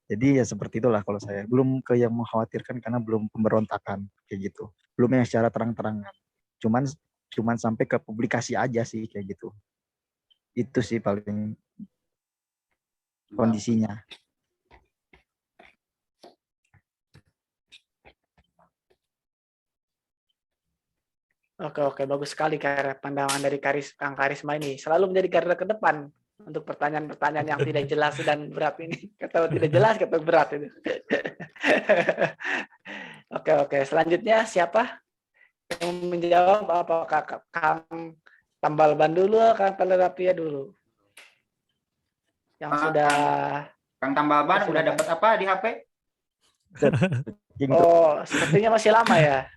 Jadi ya seperti itulah kalau saya. Belum ke yang mengkhawatirkan karena belum pemberontakan kayak gitu. Belum yang secara terang-terangan. Cuman sampai ke publikasi aja sih kayak gitu. Itu sih paling kondisinya. Oke, bagus sekali karena pandangan dari Kang Karisma ini selalu menjadi garda ke depan untuk pertanyaan-pertanyaan yang tidak jelas dan berat ini. Kata tidak jelas, kata berat itu. Oke. Selanjutnya siapa yang menjawab? Apakah Kang Tambalban dulu, Kang Talerapia dulu? Yang sudah... Kang Tambalban udah dapat apa di HP? Oh, sepertinya masih lama ya.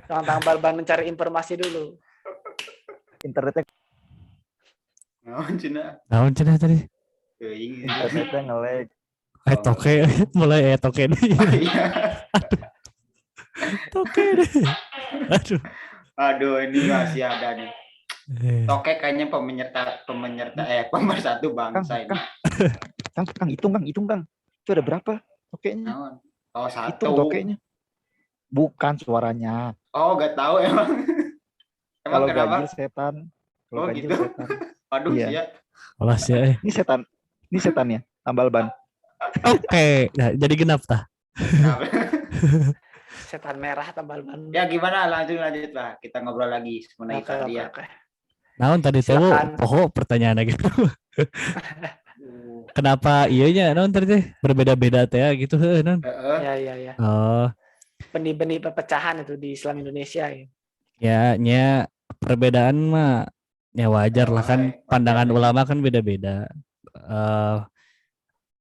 Kang Tambalban mencari informasi dulu. Internetnya Naon cenah tadi? internetnya nge-lag. Toke mulai toke nih. Toke deh. Aduh, ini masih ada nih. Toke kayaknya pemersatu bangsa ini. Kang, hitung Kang. Itu ada berapa tokenya? Oh, satu. Hitung tokenya. Bukan suaranya. Oh, gak tahu emang. Kalau ganjil setan. Kalau Oh, ganjil gitu. setan. Aduh Iya. ya. Alas ya. Ini setannya, tambal ban. Oke, nah, jadi genap tah. Nah, Setan merah tambal ban. ya gimana, lanjut lah, kita ngobrol lagi mengenai Oke, oke, ya. oke. Naon tadi teh Silakan. pokok pertanyaan gitu. Kenapa iyanya naon tadi teh berbeda-beda teh gitu heuh naon. Ya. Oh, Benih-benih perpecahan itu di Islam Indonesia ya. ya nya perbedaan mah ya wajar lah kan, Wajar pandangan nih. ulama kan beda-beda.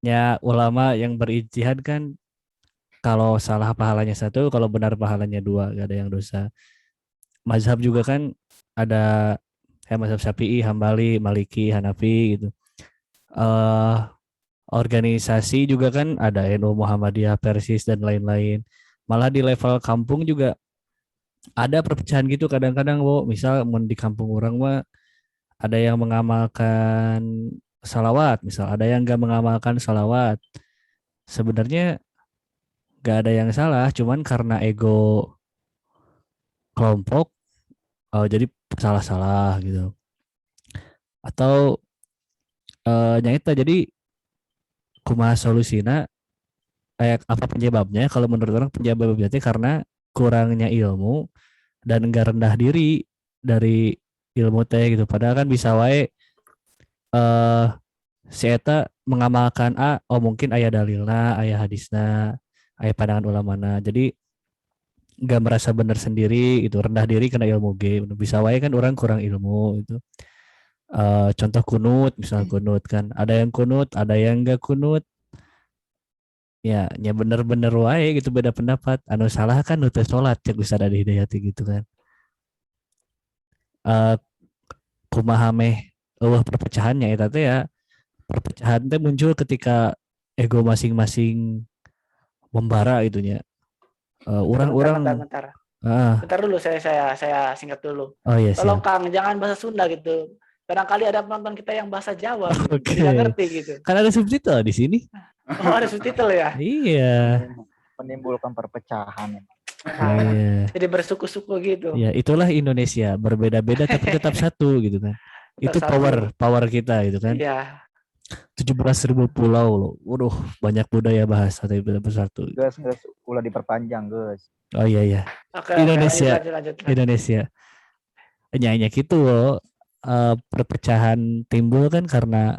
Ya ulama yang berijtihad kan kalau salah pahalanya satu, kalau benar pahalanya dua, gak ada yang dosa. Mazhab juga kan ada mazhab Syafi'i, Hambali, Maliki, Hanafi gitu. Organisasi juga kan ada NU, Muhammadiyah, Persis dan lain-lain. Malah di level kampung juga ada perpecahan gitu kadang-kadang, Wo. Misal di kampung orang mah ada yang mengamalkan salawat, misal ada yang nggak mengamalkan salawat. Sebenarnya nggak ada yang salah, cuman karena ego kelompok jadi salah-salah gitu. Atau nyata jadi kumaha solusina apa penyebabnya? Kalau menurut orang penyebabnya itu karena kurangnya ilmu dan enggak rendah diri dari ilmu teh gitu. Padahal kan bisa wae si eta mengamalkan mungkin aya dalilna, aya hadisna, aya pandangan ulamana. Jadi enggak merasa benar sendiri itu, rendah diri karena ilmu ge. Bisa wae kan orang kurang ilmu itu. Contoh kunut, misalnya kunut kan. Ada yang kunut, ada yang enggak kunut. Ya bener-bener wae gitu beda pendapat. Anu salah kan nu teu salat cek Ustaz Adi Hidayati gitu kan. Kumaha meh perpecahannya eta teh ya. Perpecahan teh muncul ketika ego masing-masing membara itunya. Orang-orang Bentar. ah Bentar dulu saya singkat dulu. oh iya Tolong siap. Kang, jangan bahasa Sunda gitu. Barangkali ada penonton kita yang bahasa Jawa gitu. Oke. Jadi nggak ngerti gitu. Kan ada subtitle di sini. Oh, ada subtitle ya? Iya. Menimbulkan perpecahan. Nah, Iya. jadi bersuku-suku gitu. Ya, itulah Indonesia, berbeda-beda tapi tetap satu gitu kan. Itu Tetap power kita gitu kan. Iya. 17.000 pulau loh. Waduh, banyak budaya bahasa tapi bersatu. Guys, ulah diperpanjang, guys. Oh iya. Oke, Indonesia. lanjut. Indonesia. Hanya gitu loh. Perpecahan timbul kan karena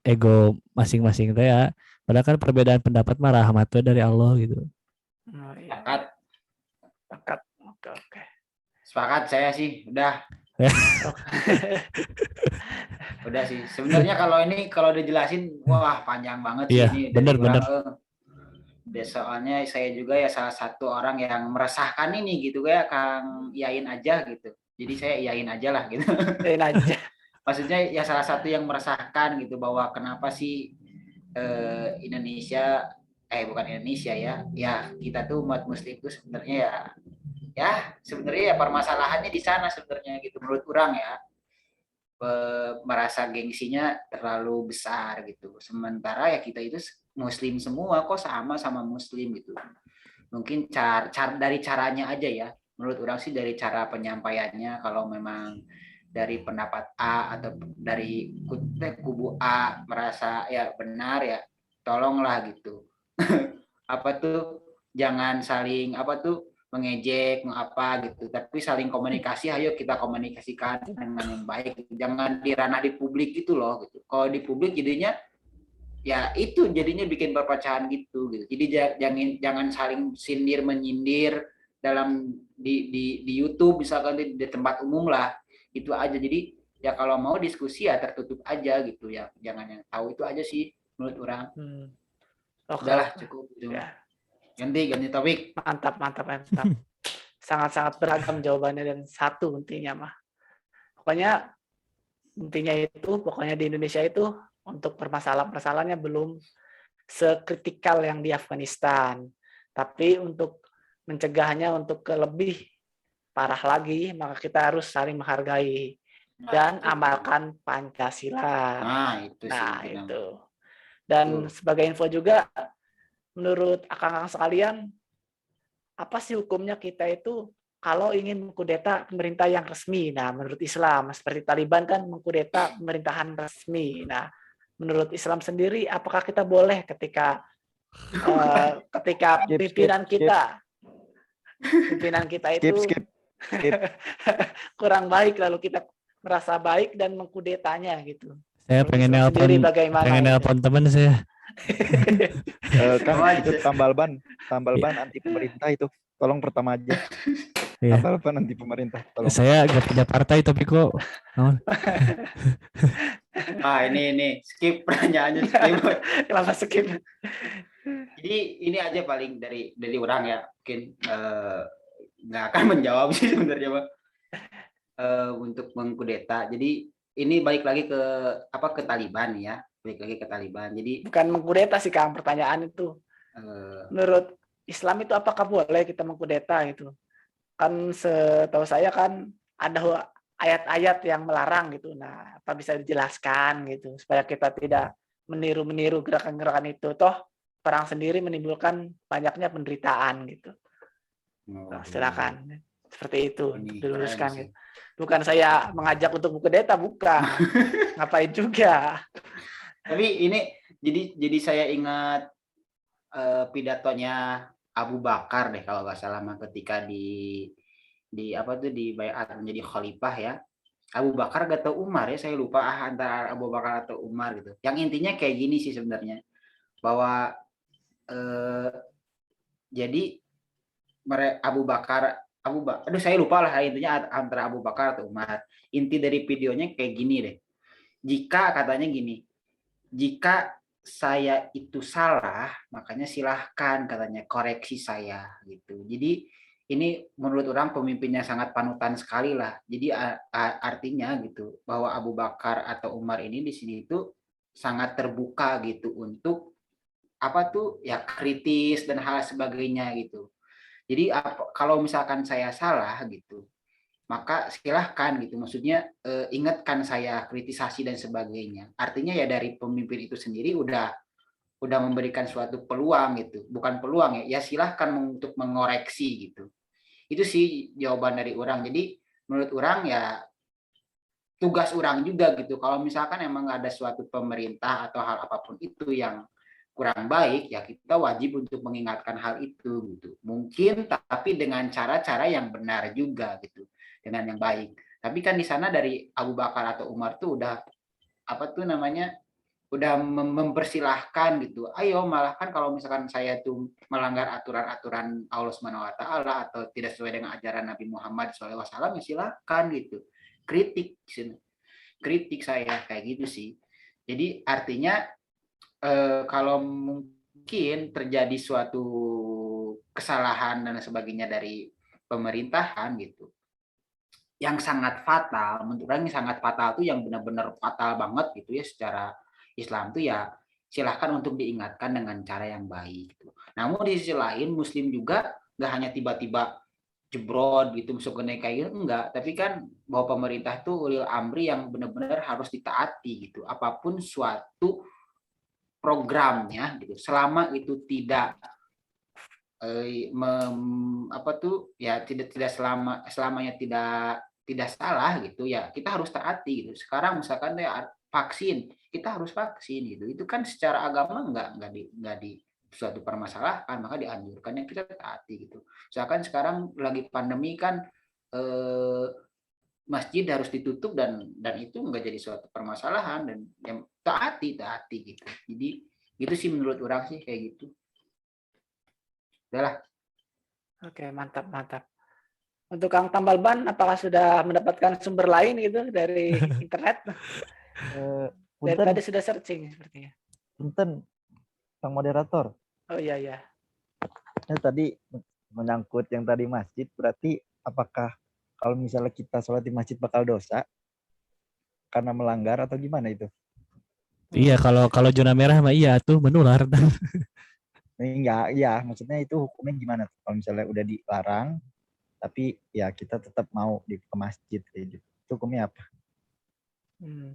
ego masing-masing teh ya. Padahal kan perbedaan pendapat mah rahmat dari Allah gitu. Oh, iya. Sepakat. Oke. Sepakat saya sih, udah. Udah sih. Sebenarnya kalau dijelasin, wah panjang banget sih Iya, ini. benar. Soalnya saya juga ya salah satu orang yang meresahkan ini gitu ya, Kang iyain aja gitu. Jadi saya iyain aja lah gitu. Iyain aja. Maksudnya ya salah satu yang meresahkan gitu bahwa kenapa sih Indonesia bukan Indonesia ya kita tuh umat muslim tuh sebenarnya ya sebenarnya ya permasalahannya di sana sebenarnya gitu menurut orang ya, merasa gengsinya terlalu besar gitu, sementara ya kita itu muslim semua kok, sama muslim gitu. Mungkin dari caranya aja ya, menurut orang sih dari cara penyampaiannya. Kalau memang dari pendapat A atau dari kubu A merasa ya benar ya tolonglah gitu. Jangan saling mengejek gitu, tapi saling komunikasi. Ayo kita komunikasikan dengan yang baik, jangan di ranah di publik gitu loh gitu. Kalau di publik jadinya ya itu jadinya bikin perpecahan gitu. Jadi jangan saling sindir menyindir dalam di YouTube misalkan di tempat umum lah, itu aja. Jadi ya kalau mau diskusi ya tertutup aja gitu ya, jangan yang tahu itu aja sih menurut orang. Udahlah cukup gitu. Ya. Ganti topik. Mantap. Sangat-sangat beragam jawabannya dan satu intinya mah. Pokoknya di Indonesia itu untuk permasalahannya belum sekritikal yang di Afghanistan. Tapi untuk mencegahnya untuk ke lebih parah lagi, maka kita harus saling menghargai dan amalkan Pancasila. Itu. Dan sebagai info juga, menurut akang-akang sekalian, apa sih hukumnya kita itu kalau ingin mengkudeta pemerintah yang resmi. Nah, menurut Islam seperti Taliban kan mengkudeta pemerintahan resmi. Nah, menurut Islam sendiri, apakah kita boleh ketika Skip, pimpinan skip. kita itu Skip. kurang baik lalu kita merasa baik dan mengkudetanya gitu. Saya Menurut pengen Islam nelpon, sendiri bagaimana pengen itu? nelpon teman saya. Kan Sama itu aja. tambal ban anti pemerintah itu. Tolong pertama aja. Iya. Tambal ban anti pemerintah. Tolong. Saya gak punya partai tapi kok naon? Ini skip pertanyaannya, skip. Kenapa skip? Jadi ini aja paling dari orang ya, mungkin nggak akan menjawab sih sebenarnya Bang. Untuk mengkudeta. Jadi ini balik lagi ke Taliban ya, balik lagi ke Taliban. Jadi Bukan mengkudeta sih Kang, pertanyaan itu. Menurut Islam itu apakah boleh kita mengkudeta gitu? Kan setahu saya kan ada ayat-ayat yang melarang gitu. Nah, apa bisa dijelaskan gitu supaya kita tidak meniru gerakan-gerakan itu. Toh perang sendiri menimbulkan banyaknya penderitaan gitu. Nah, silakan. Seperti itu Ini diluruskan keren sih. gitu. Bukan saya mengajak untuk mengkudeta, bukan. Ngapain juga. Tapi ini jadi saya ingat pidatonya Abu Bakar deh kalau nggak salah ketika di baiat menjadi khalifah ya. Abu Bakar atau Umar ya, saya lupa antara Abu Bakar atau Umar gitu. Yang intinya kayak gini sih sebenarnya, bahwa jadi aduh saya lupa lah intinya antara Abu Bakar atau Umar. Inti dari videonya kayak gini deh. Katanya gini, jika saya itu salah, makanya silahkan katanya koreksi saya gitu. Jadi ini menurut orang pemimpinnya sangat panutan sekali lah. Jadi artinya gitu bahwa Abu Bakar atau Umar ini di sini itu sangat terbuka gitu untuk ya kritis dan hal sebagainya gitu. Jadi kalau misalkan saya salah gitu, maka silahkan gitu. Maksudnya ingatkan saya, kritisasi dan sebagainya. Artinya ya dari pemimpin itu sendiri udah memberikan suatu peluang gitu. Bukan peluang ya silahkan untuk mengoreksi gitu. Itu sih jawaban dari orang. Jadi menurut orang ya tugas orang juga gitu. Kalau misalkan emang ada suatu pemerintah atau hal apapun itu yang kurang baik, ya kita wajib untuk mengingatkan hal itu gitu. Mungkin tapi dengan cara-cara yang benar juga gitu, dengan yang baik. Tapi kan di sana dari Abu Bakar atau Umar tuh udah udah mempersilahkan gitu. Ayo, malah kan kalau misalkan saya tuh melanggar aturan-aturan Allah Subhanahu wa taala atau tidak sesuai dengan ajaran Nabi Muhammad SAW, ya silakan gitu. Kritik saya kayak gitu sih. Jadi artinya kalau mungkin terjadi suatu kesalahan dan sebagainya dari pemerintahan gitu, yang sangat fatal, menurut orang yang sangat fatal tuh yang benar-benar fatal banget gitu ya secara Islam tuh ya silahkan untuk diingatkan dengan cara yang baik gitu. Namun di sisi lain Muslim juga nggak hanya tiba-tiba jebrod gitu masuk ke kayak gitu, enggak, tapi kan bahwa pemerintah tuh ulil amri yang benar-benar harus ditaati gitu, apapun suatu programnya gitu, selama itu tidak tidak selamanya tidak salah gitu ya, kita harus taati gitu. Sekarang misalkan ya vaksin, kita harus vaksin gitu, itu kan secara agama nggak di suatu permasalahan, maka dianjurkannya kita taati gitu. Misalkan sekarang lagi pandemi kan masjid harus ditutup dan itu nggak jadi suatu permasalahan, dan yang taati gitu. Jadi gitu sih menurut orang sih kayak gitu. Udahlah. Oke, mantap. Untuk Kang Tambal Ban, apakah sudah mendapatkan sumber lain gitu dari internet? Dari tadi sudah searching sepertinya. Punten, Kang moderator. Oh iya. Tadi menyangkut yang tadi masjid, berarti apakah kalau misalnya kita sholat di masjid bakal dosa karena melanggar atau gimana itu? Iya, kalau zona merah mah iya tuh menular. Enggak, ya maksudnya itu hukumnya gimana kalau misalnya udah dilarang tapi ya kita tetap mau ke masjid kayak gitu. Itu hukumnya apa?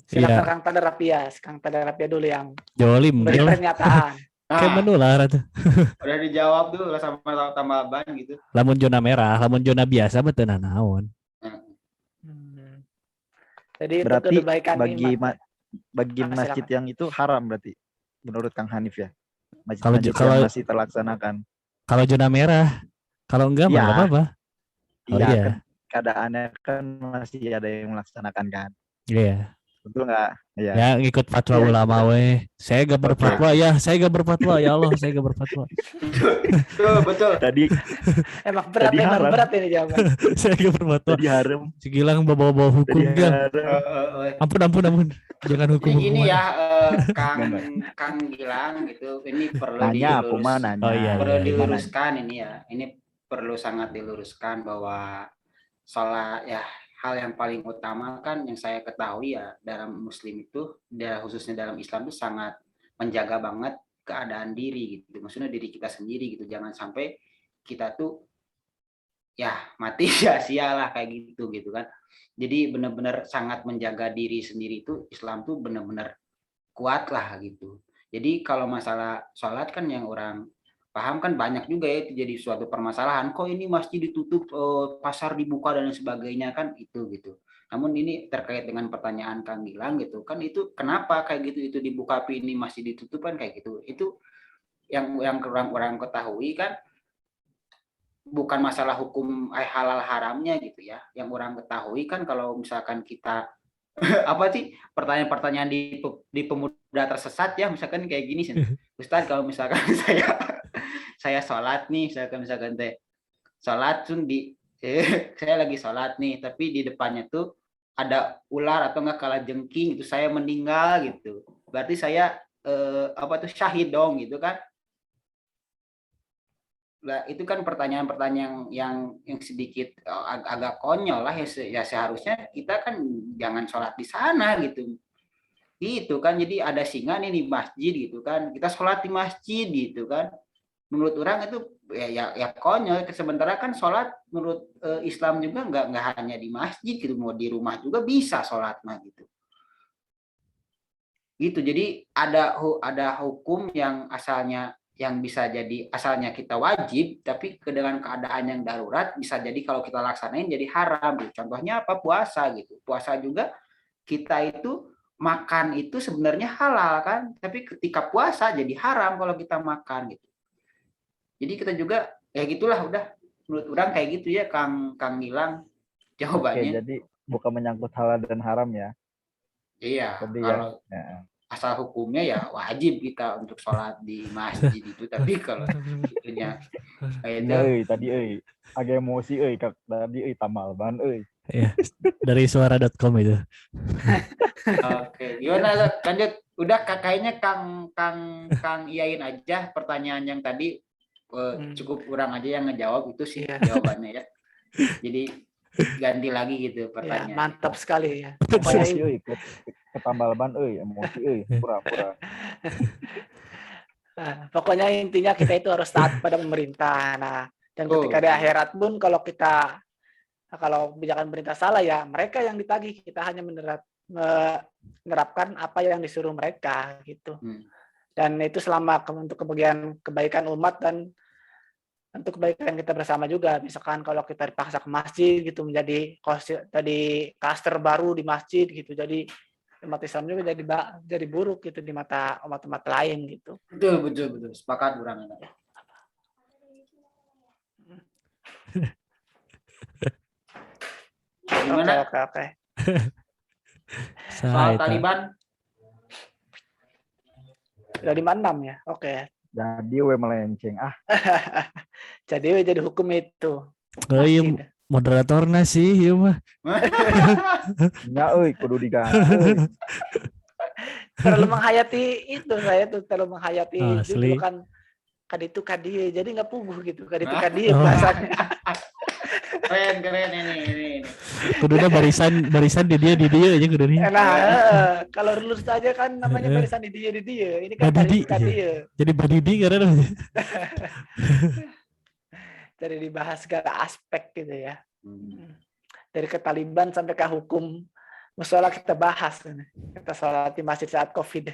Silakan Iya. Kang Tanda Rapia dulu yang Jolim beri pernyataan. Kayak menular atuh. Udah dijawab tuh sama tambah ban gitu. Lamun zona merah, lamun zona biasa betul naon. Hmm. Jadi itu Berarti kebaikan bagi iman. bagi Ah, masjid silakan. yang itu haram berarti menurut Kang Hanif ya. Kalau Masjid-masjid yang masih terlaksanakan. kalau zona merah, kalau enggak mah Iya, enggak apa-apa. Oh iya iya. kan keadaannya kan masih ada yang melaksanakan kan. Iya. Betul nggak? Iya. Ya ngikut fatwa Iya, ulama gitu. weh. Saya gak Oke, berfatwa oke. ya, saya gak berfatwa ya Allah, saya gak berfatwa. Betul. Tadi Emang berat, Tadi emang haram. berat ini jawaban. Saya gak berfatwa. tadi haram, Si Gilang bawa-bawa tadi hukum Gilang. haram. Ampun. Jangan Jadi hukum-hukuman. gini ya, Enggak. Kang Gilang gitu, ini perlu Nanya, aku mah nanya. Oh, iya, perlu iya. diluruskan ini ya. Ini perlu sangat diluruskan bahwa sholat ya, hal yang paling utama kan yang saya ketahui ya dalam Muslim itu, khususnya dalam Islam itu sangat menjaga banget keadaan diri gitu. Maksudnya diri kita sendiri gitu. Jangan sampai kita tuh ya mati sia-sia lah kayak gitu kan. Jadi benar-benar sangat menjaga diri sendiri itu Islam tuh benar-benar kuat lah gitu. Jadi kalau masalah sholat kan yang orang paham kan banyak juga ya, itu jadi suatu permasalahan. Kok ini masjid ditutup, pasar dibuka dan sebagainya kan itu gitu. Namun ini terkait dengan pertanyaan Kang Gilang gitu kan, itu kenapa kayak gitu itu dibuka tapi ini masih ditutup kan kayak gitu. Itu yang orang ketahui kan bukan masalah hukum halal haramnya gitu ya. Yang orang ketahui kan kalau misalkan kita apa sih pertanyaan-pertanyaan di pemuda tersesat ya, misalkan kayak gini sih. Ustaz, kalau misalkan saya sholat nih, misalkan teh sholat saya lagi sholat nih, tapi di depannya tuh ada ular atau enggak kalajengking itu, saya meninggal gitu. Berarti saya apa tuh syahid dong gitu kan. Nah, itu kan pertanyaan-pertanyaan yang sedikit agak konyol lah ya, seharusnya kita kan jangan sholat di sana gitu. Itu kan jadi ada singa nih di masjid gitu kan. Kita sholat di masjid gitu kan. Menurut orang itu ya konyol. Sementara kan sholat menurut Islam juga nggak hanya di masjid gitu, mau di rumah juga bisa sholat mah gitu. Gitu. Jadi ada hukum yang asalnya yang bisa jadi asalnya kita wajib, tapi dengan keadaan yang darurat bisa jadi kalau kita laksanain jadi haram gitu. Contohnya apa? Puasa gitu. Puasa juga kita itu makan itu sebenarnya halal kan, tapi ketika puasa jadi haram kalau kita makan gitu. Jadi kita juga ya gitulah, udah menurut orang kayak gitu ya Kang Gilang jawabannya. Oke, jadi bukan menyangkut halal dan haram ya. Iya, Tadi kalau ya. asal hukumnya ya wajib kita untuk sholat di masjid itu, tapi kalau itunya kayak itu Tadi agak emosi Kak. Tadi tamal ban Ya, dari suara.com itu. Oke, gimana lanjut? Udah kayaknya Kang iyain aja pertanyaan yang tadi, cukup kurang aja yang ngejawab itu sih jawabannya ya. Jadi ganti lagi gitu Ya, pertanyaan. mantap sekali ya. emosi ketambal ban emosi pura-pura. Nah, pokoknya intinya kita itu harus taat pada pemerintah. Nah, dan ketika di akhirat pun kalau kebijakan pemerintah salah ya mereka yang ditagih, kita hanya menerapkan apa yang disuruh mereka gitu. Dan itu selama untuk kebaikan umat dan untuk kebaikan kita bersama juga. Misalkan kalau kita dipaksa ke masjid gitu menjadi klaster baru di masjid gitu, jadi umat Islam juga jadi buruk gitu di mata umat-umat lain gitu. Betul, sepakat orang ini. Gimana? Oke. Soal Taliban? Udah 56 ya? Oke. Jadi melenceng. Jadi hukum itu. Oh iya, moderatornya sih, iya mah. Nya kudu diganti. Terlalu menghayati itu, saya tuh terlalu menghayati Asli. dulu kan kadie, jadi nggak puguh gitu. Kadie bahasanya. Keren ini. Iya. Kudunya barisan di dia aja kudunya. Nah, kalau lulus aja kan namanya barisan di dia. Ini kan kadie. Jadi badidi karena Jadi dibahas segala aspek gitu ya. Dari ke Taliban sampai ke hukum musola kita bahas. Kita sholat di masjid saat COVID.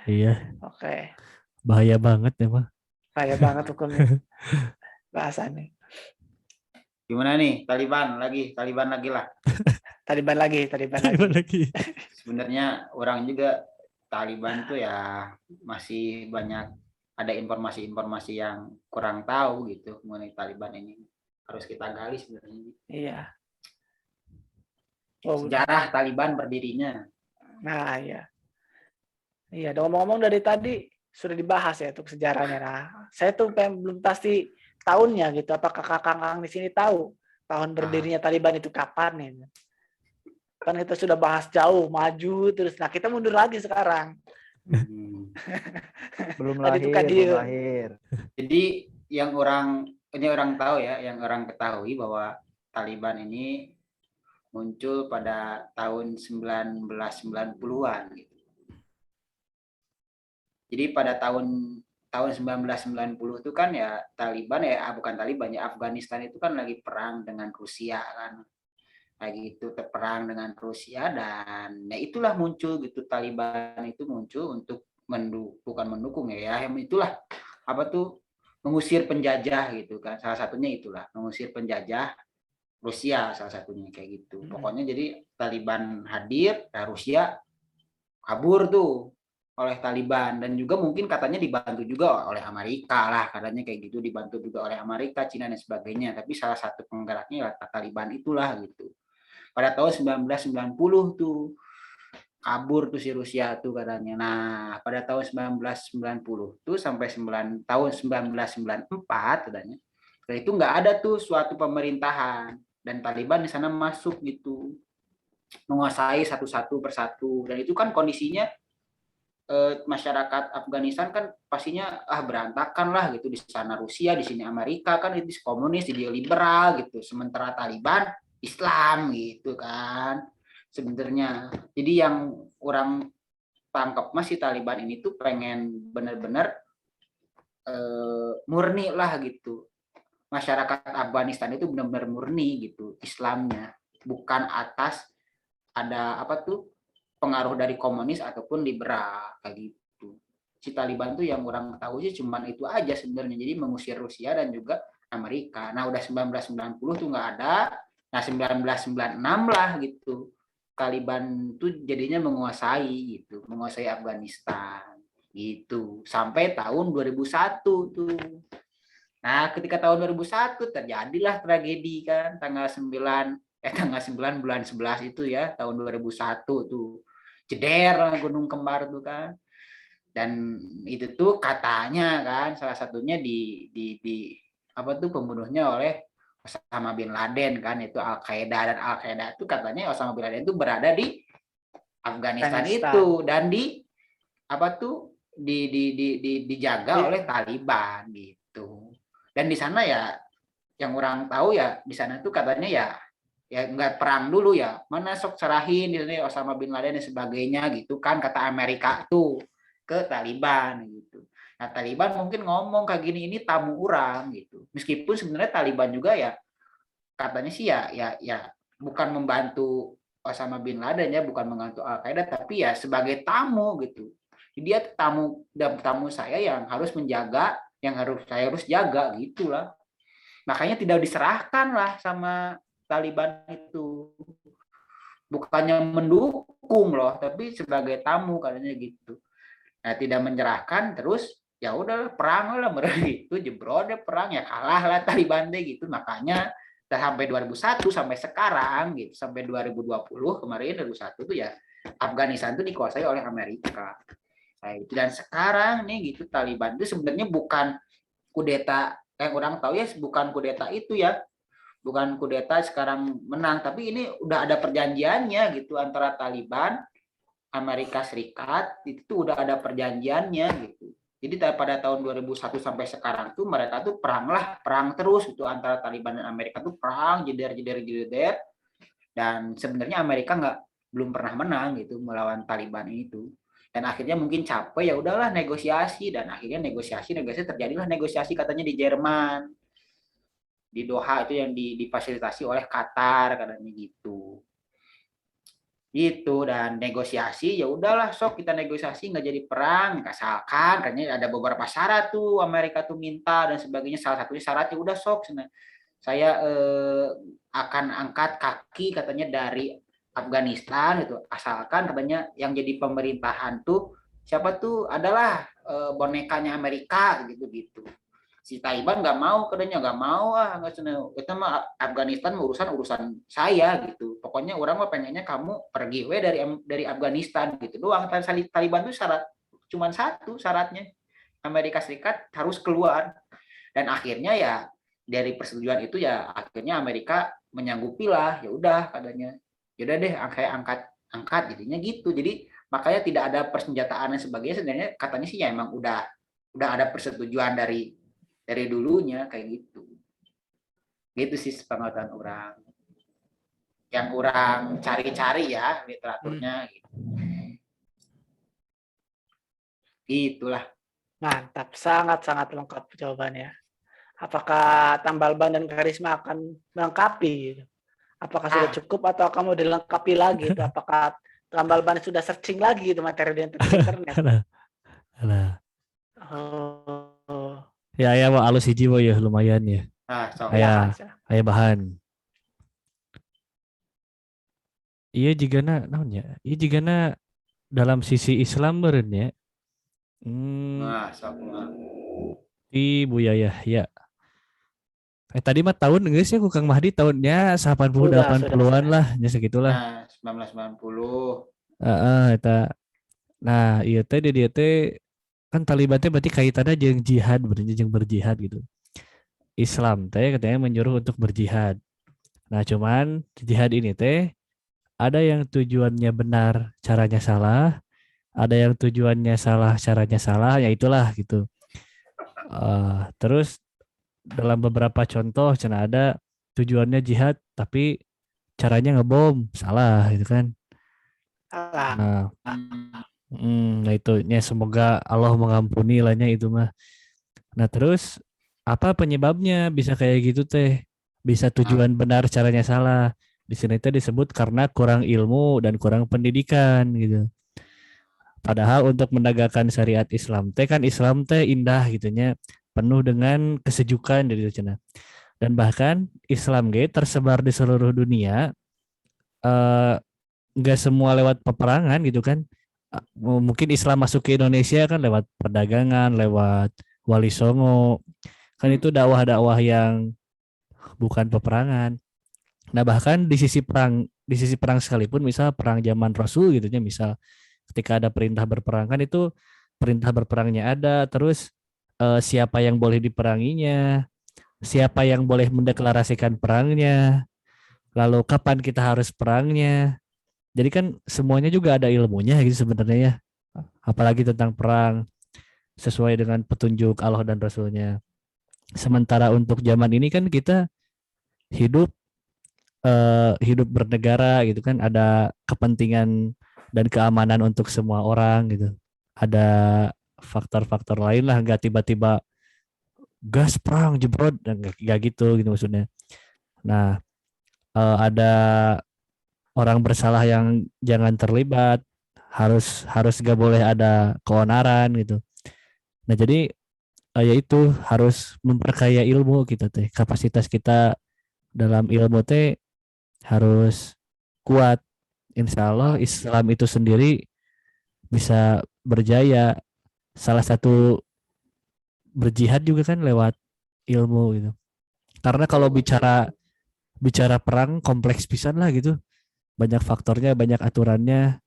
Iya. Oke. Bahaya banget ya mah. Bahaya banget hukumnya bahasannya. Gimana nih Taliban lagi lah. Taliban lagi. Taliban lagi. Sebenarnya orang juga Taliban tuh ya masih banyak ada informasi-informasi yang kurang tahu gitu mengenai Taliban ini. Harus kita gali sebenarnya. Iya. Oh, Sejarah Taliban berdirinya. nah iya. Iya, dan ngomong-ngomong dari tadi sudah dibahas ya untuk sejarahnya. Nah, saya tuh belum pasti tahunnya gitu. Apakah kakak di sini tahu tahun berdirinya Taliban itu kapan ya? Kan kita sudah bahas jauh, maju terus. Nah, kita mundur lagi sekarang. Belum Tadi lahir, tuh kan belum dia. lahir. Jadi yang orang tahu ya, yang orang ketahui bahwa Taliban ini muncul pada tahun 1990-an gitu. Jadi pada tahun 1990 itu kan ya Taliban bukan Taliban ya, Afghanistan itu kan lagi perang dengan Rusia kan. Lagi itu terperang dengan Rusia dan ya itulah muncul gitu Taliban itu muncul untuk bukan mendukung ya, yang itulah apa tuh mengusir penjajah gitu kan. Salah satunya itulah mengusir penjajah Rusia salah satunya kayak gitu. Pokoknya jadi Taliban hadir, nah Rusia kabur tuh oleh Taliban dan juga mungkin katanya dibantu juga oleh Amerika lah, katanya kayak gitu, dibantu juga oleh Amerika, Cina dan sebagainya. Tapi salah satu penggeraknya ya Taliban itulah gitu. Pada tahun 1990 tuh kabur tuh si Rusia tuh katanya. Nah, pada tahun 1990 tuh sampai tahun 1994 katanya. Setelah itu nggak ada tuh suatu pemerintahan dan Taliban di sana masuk gitu, menguasai satu-satu persatu. Dan itu kan kondisinya masyarakat Afghanistan kan pastinya berantakan lah gitu, di sana Rusia, di sini Amerika kan itu komunis, dia liberal gitu, sementara Taliban Islam gitu kan sebenarnya. Jadi yang orang tangkap masih Taliban ini tuh pengen benar-benar murni lah gitu, masyarakat Afghanistan itu benar-benar murni gitu Islamnya, bukan atas ada apa tuh pengaruh dari komunis ataupun liberal kayak gitu. Si Taliban tuh yang orang tahu sih cuman itu aja sebenarnya, jadi mengusir Rusia dan juga Amerika. Nah udah 1990 tuh nggak ada. Nah 1996 lah gitu Taliban tuh jadinya menguasai Afghanistan gitu sampai tahun 2001 tuh. Nah ketika tahun 2001 terjadilah tragedi kan tanggal 9 bulan 11 itu ya tahun 2001 tuh jeder Gunung Kembar tuh kan. Dan itu tuh katanya kan salah satunya di apa tuh pembunuhnya oleh Osama bin Laden kan, itu Al-Qaeda, dan Al-Qaeda itu katanya Osama bin Laden itu berada di Afghanistan itu dan di apa tuh dijaga oleh Taliban gitu. Dan di sana ya yang orang tahu ya di sana tuh katanya ya nggak perang dulu ya, mana sok serahin di sini Osama bin Laden dan sebagainya gitu kan, kata Amerika tuh ke Taliban gitu. Nah Taliban mungkin ngomong kayak gini, ini tamu orang gitu, meskipun sebenarnya Taliban juga ya katanya sih ya bukan membantu Osama bin Laden ya, bukan membantu Al-Qaeda, tapi ya sebagai tamu gitu. Dia tamu saya yang harus menjaga, yang saya harus jaga gitulah. Makanya tidak diserahkan lah sama Taliban itu, bukannya mendukung loh, tapi sebagai tamu katanya gitu. Nah tidak menyerahkan, terus ya udah perang lah itu jebrol deh perang, ya kalah lah Taliban deh gitu. Makanya sampai 2001 sampai sekarang gitu, sampai 2020 kemarin 2001 tuh ya Afghanistan itu dikuasai oleh Amerika. Nah, itu dan sekarang nih gitu Taliban itu sebenarnya bukan kudeta, yang orang tahu ya bukan kudeta itu ya, bukan kudeta sekarang menang, tapi ini udah ada perjanjiannya gitu antara Taliban Amerika Serikat, itu udah ada perjanjiannya gitu. Jadi pada tahun 2001 sampai sekarang tuh mereka tuh perang terus itu antara Taliban dan Amerika tuh perang jeder dan sebenarnya Amerika belum pernah menang gitu melawan Taliban itu. Dan akhirnya mungkin capek, ya udahlah negosiasi, dan akhirnya negosiasi terjadilah negosiasi katanya di Jerman, di Doha itu yang difasilitasi oleh Qatar katanya gitu. Itu dan negosiasi ya udahlah sok kita negosiasi nggak jadi perang asalkan katanya ada beberapa syarat tuh Amerika tuh minta dan sebagainya salah satunya syaratnya udah sok saya akan angkat kaki katanya dari Afghanistan itu asalkan katanya yang jadi pemerintahan tuh siapa tuh adalah bonekanya Amerika gitu gitu si Taliban nggak mau katanya nggak mau nggak seneng itu mah Afghanistan urusan saya gitu pokoknya orang mah pengennya kamu pergi we dari Afghanistan gitu doang Taliban tuh syarat cuma satu syaratnya Amerika Serikat harus keluar dan akhirnya ya dari persetujuan itu ya akhirnya Amerika menyanggupi lah ya udah katanya ya udah deh kayak angkat jadinya gitu jadi makanya tidak ada persenjataan dan sebagainya sebenarnya katanya sih ya emang udah ada persetujuan dari dulunya kayak gitu sih pengetahuan orang yang orang cari-cari ya literaturnya gitu. Itulah Mantap, sangat-sangat lengkap jawabannya. Apakah tambal ban dan karisma akan melengkapi? Gitu? Apakah sudah cukup atau kamu dilengkapi lagi? Itu apakah tambal ban sudah searching lagi itu materi di internet? Alah. Oh. Ya mah alus hiji ya lumayan ya. Aya bahan. Iya jigana naonnya? Iya jigana dalam sisi Islam meureun ya. Di Buyayah ya. Tadi mah tahun geus ya ku Kang Mahdi tahunnya 80 80-an lah nya segitulah. 1990. Eta. Nah, ieu teh di dieu teh kan Taliban teh berarti kaitannya jeung jihad berarti jeung berjihad gitu. Islam teh katanya menyuruh untuk berjihad. Nah, cuman jihad ini teh ada yang tujuannya benar, caranya salah, ada yang tujuannya salah, caranya salah, ya itulah gitu. Terus dalam beberapa contoh cina ada tujuannya jihad tapi caranya ngebom salah gitu kan. Nah itu ya semoga Allah mengampuni lahnya itu mah. Nah terus apa penyebabnya bisa kayak gitu teh? Bisa tujuan benar caranya salah. Di sini teh disebut karena kurang ilmu dan kurang pendidikan gitu. Padahal untuk menegakkan syariat Islam teh kan Islam teh indah gitunya, penuh dengan kesejukan dari sana. Dan bahkan Islam tersebar di seluruh dunia, nggak semua lewat peperangan gitu kan. Mungkin Islam masuk ke Indonesia kan lewat perdagangan, lewat Wali Songo. Kan itu dakwah-dakwah yang bukan peperangan. Nah bahkan di sisi perang sekalipun, misal perang zaman Rasul gitu ya, misal ketika ada perintah berperang kan itu perintah berperangnya ada, terus siapa yang boleh diperanginya, siapa yang boleh mendeklarasikan perangnya, lalu kapan kita harus perangnya. Jadi kan semuanya juga ada ilmunya gitu sebenarnya ya, apalagi tentang perang sesuai dengan petunjuk Allah dan Rasulnya. Sementara untuk zaman ini kan kita hidup bernegara gitu kan, ada kepentingan dan keamanan untuk semua orang gitu. Ada faktor-faktor lain lah, nggak tiba-tiba gas perang jebrot, nggak gitu maksudnya. Nah ada orang bersalah yang jangan terlibat, harus nggak boleh ada keonaran gitu. Nah jadi yaitu harus memperkaya ilmu kita teh, kapasitas kita dalam ilmu teh harus kuat. Insya Allah Islam itu sendiri bisa berjaya. Salah satu berjihad juga kan lewat ilmu gitu. Karena kalau bicara perang kompleks pisan lah gitu. Banyak faktornya, banyak aturannya.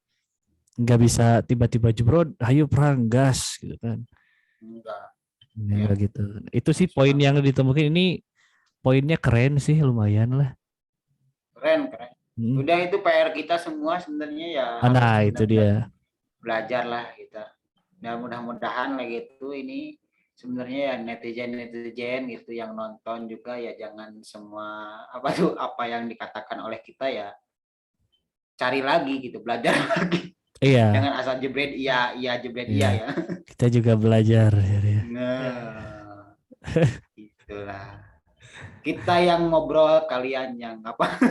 Nggak bisa tiba-tiba jebrot, ayo perang, gas gitu kan. Enggak gitu. Itu sih poin yang ditemukan ini, poinnya keren sih, lumayan lah. Keren. Udah itu PR kita semua sebenarnya ya. Nah itu dia. Belajar lah kita. Dan mudah-mudahan lah gitu ini sebenarnya ya netizen gitu yang nonton juga ya jangan semua apa yang dikatakan oleh kita ya cari lagi gitu, belajar lagi. Iya. Jangan asal jebret jebret ya. Kita juga belajar ya. Nah. Itulah. Kita yang ngobrol, kalian yang apa?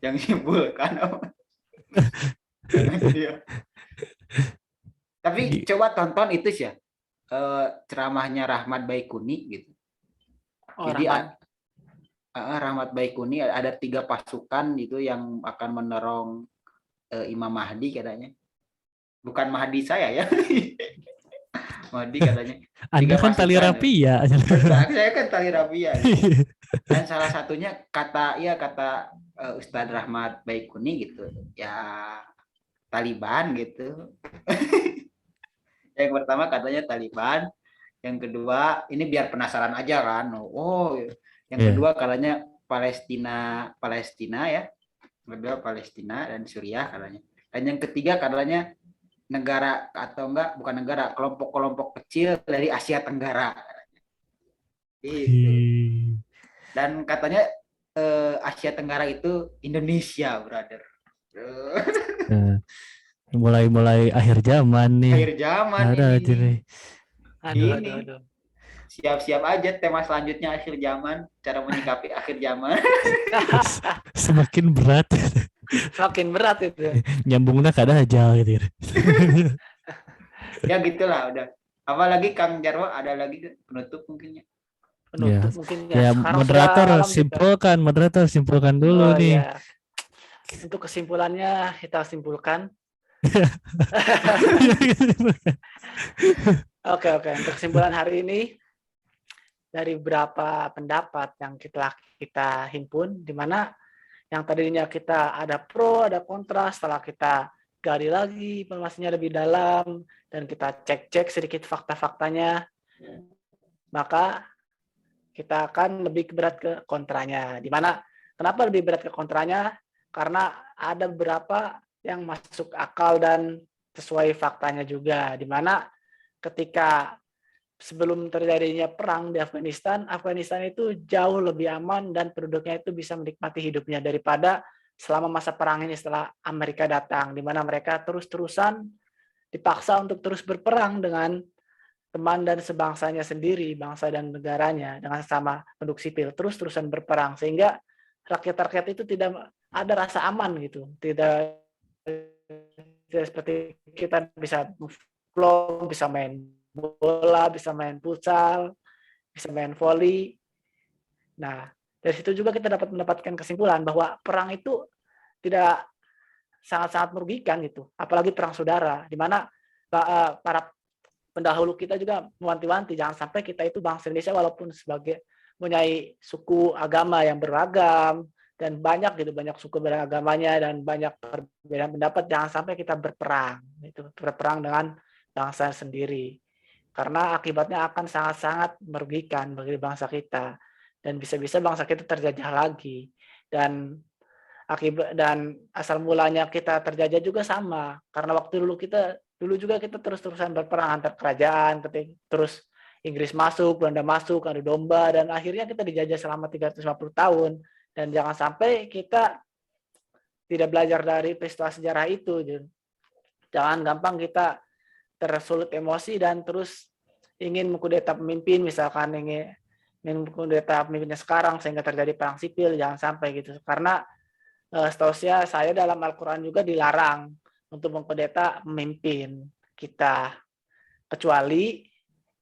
Yang simpulkan apa? Iya. Tapi coba tonton itu sih ya, ceramahnya Rahmat Baikuni gitu. Oh, Jadi Rahmat. Rahmat Baikuni ada 3 pasukan itu yang akan menerong Imam Mahdi katanya. Bukan Mahdi saya ya. Mahdi katanya. Anda 3 kan tali pasukan. rapi ya. Saya kan tali rabia gitu. Dan salah satunya kata Ustadz Rahmat Baikuni gitu. Ya Taliban gitu. Yang pertama katanya Taliban, yang kedua ini biar penasaran aja kan. Oh, yang Iya. kedua katanya Palestina ya. Kedua Palestina dan Suriah katanya. Dan yang ketiga katanya negara atau enggak bukan negara, kelompok-kelompok kecil dari Asia Tenggara. Itu. Dan katanya Asia Tenggara itu Indonesia, brother. Nah, mulai akhir zaman nih. Akhir zaman Ada aja ini. nih. Aduh. Siap-siap aja tema selanjutnya akhir zaman, cara menyikapi akhir zaman. Semakin berat. Semakin berat itu. Nyambungnya kada aja gitu. Ya gitulah udah. Apalagi Kang Jarwo ada lagi penutup mungkinnya. Penutup mungkin ya. Ya, Sekarang moderator sudah malam juga. simpulkan dulu Oh nih. ya. Untuk kesimpulannya kita simpulkan. Oke. Untuk kesimpulan hari ini dari beberapa pendapat yang kita himpun, di mana yang tadinya kita ada pro, ada kontra, setelah kita gali lagi informasinya lebih dalam dan kita cek sedikit fakta-faktanya, maka kita akan lebih berat ke kontranya. Di mana kenapa lebih berat ke kontranya? Karena ada beberapa yang masuk akal dan sesuai faktanya juga. Di mana ketika sebelum terjadinya perang di Afghanistan itu jauh lebih aman dan penduduknya itu bisa menikmati hidupnya daripada selama masa perang ini setelah Amerika datang, di mana mereka terus-terusan dipaksa untuk terus berperang dengan teman dan sebangsanya sendiri, bangsa dan negaranya, dengan sama penduduk sipil, terus-terusan berperang, sehingga rakyat-rakyat itu tidak ada rasa aman gitu, tidak seperti kita bisa vlog, bisa main bola, bisa main futsal, bisa main volley. Nah, dari situ juga kita dapat mendapatkan kesimpulan bahwa perang itu tidak sangat-sangat merugikan gitu, apalagi perang saudara, di mana para pendahulu kita juga mewanti-wanti jangan sampai kita itu bangsa Indonesia walaupun sebagai mempunyai suku agama yang beragam dan banyak suku beragamanya dan banyak perbedaan pendapat, jangan sampai kita berperang dengan bangsa sendiri, karena akibatnya akan sangat-sangat merugikan bagi bangsa kita dan bisa-bisa bangsa kita terjajah lagi, dan asal mulanya kita terjajah juga sama, karena waktu dulu juga kita terus-terusan berperang antar kerajaan, terus Inggris masuk, Belanda masuk, adu domba, dan akhirnya kita dijajah selama 350 tahun. Dan jangan sampai kita tidak belajar dari peristiwa sejarah itu. Jangan gampang kita tersulut emosi dan terus ingin mengkudeta pemimpin, misalkan ingin mengkudeta pemimpinnya sekarang sehingga terjadi perang sipil, jangan sampai gitu. Karena setahu saya dalam Al-Quran juga dilarang untuk mengkudeta pemimpin kita, kecuali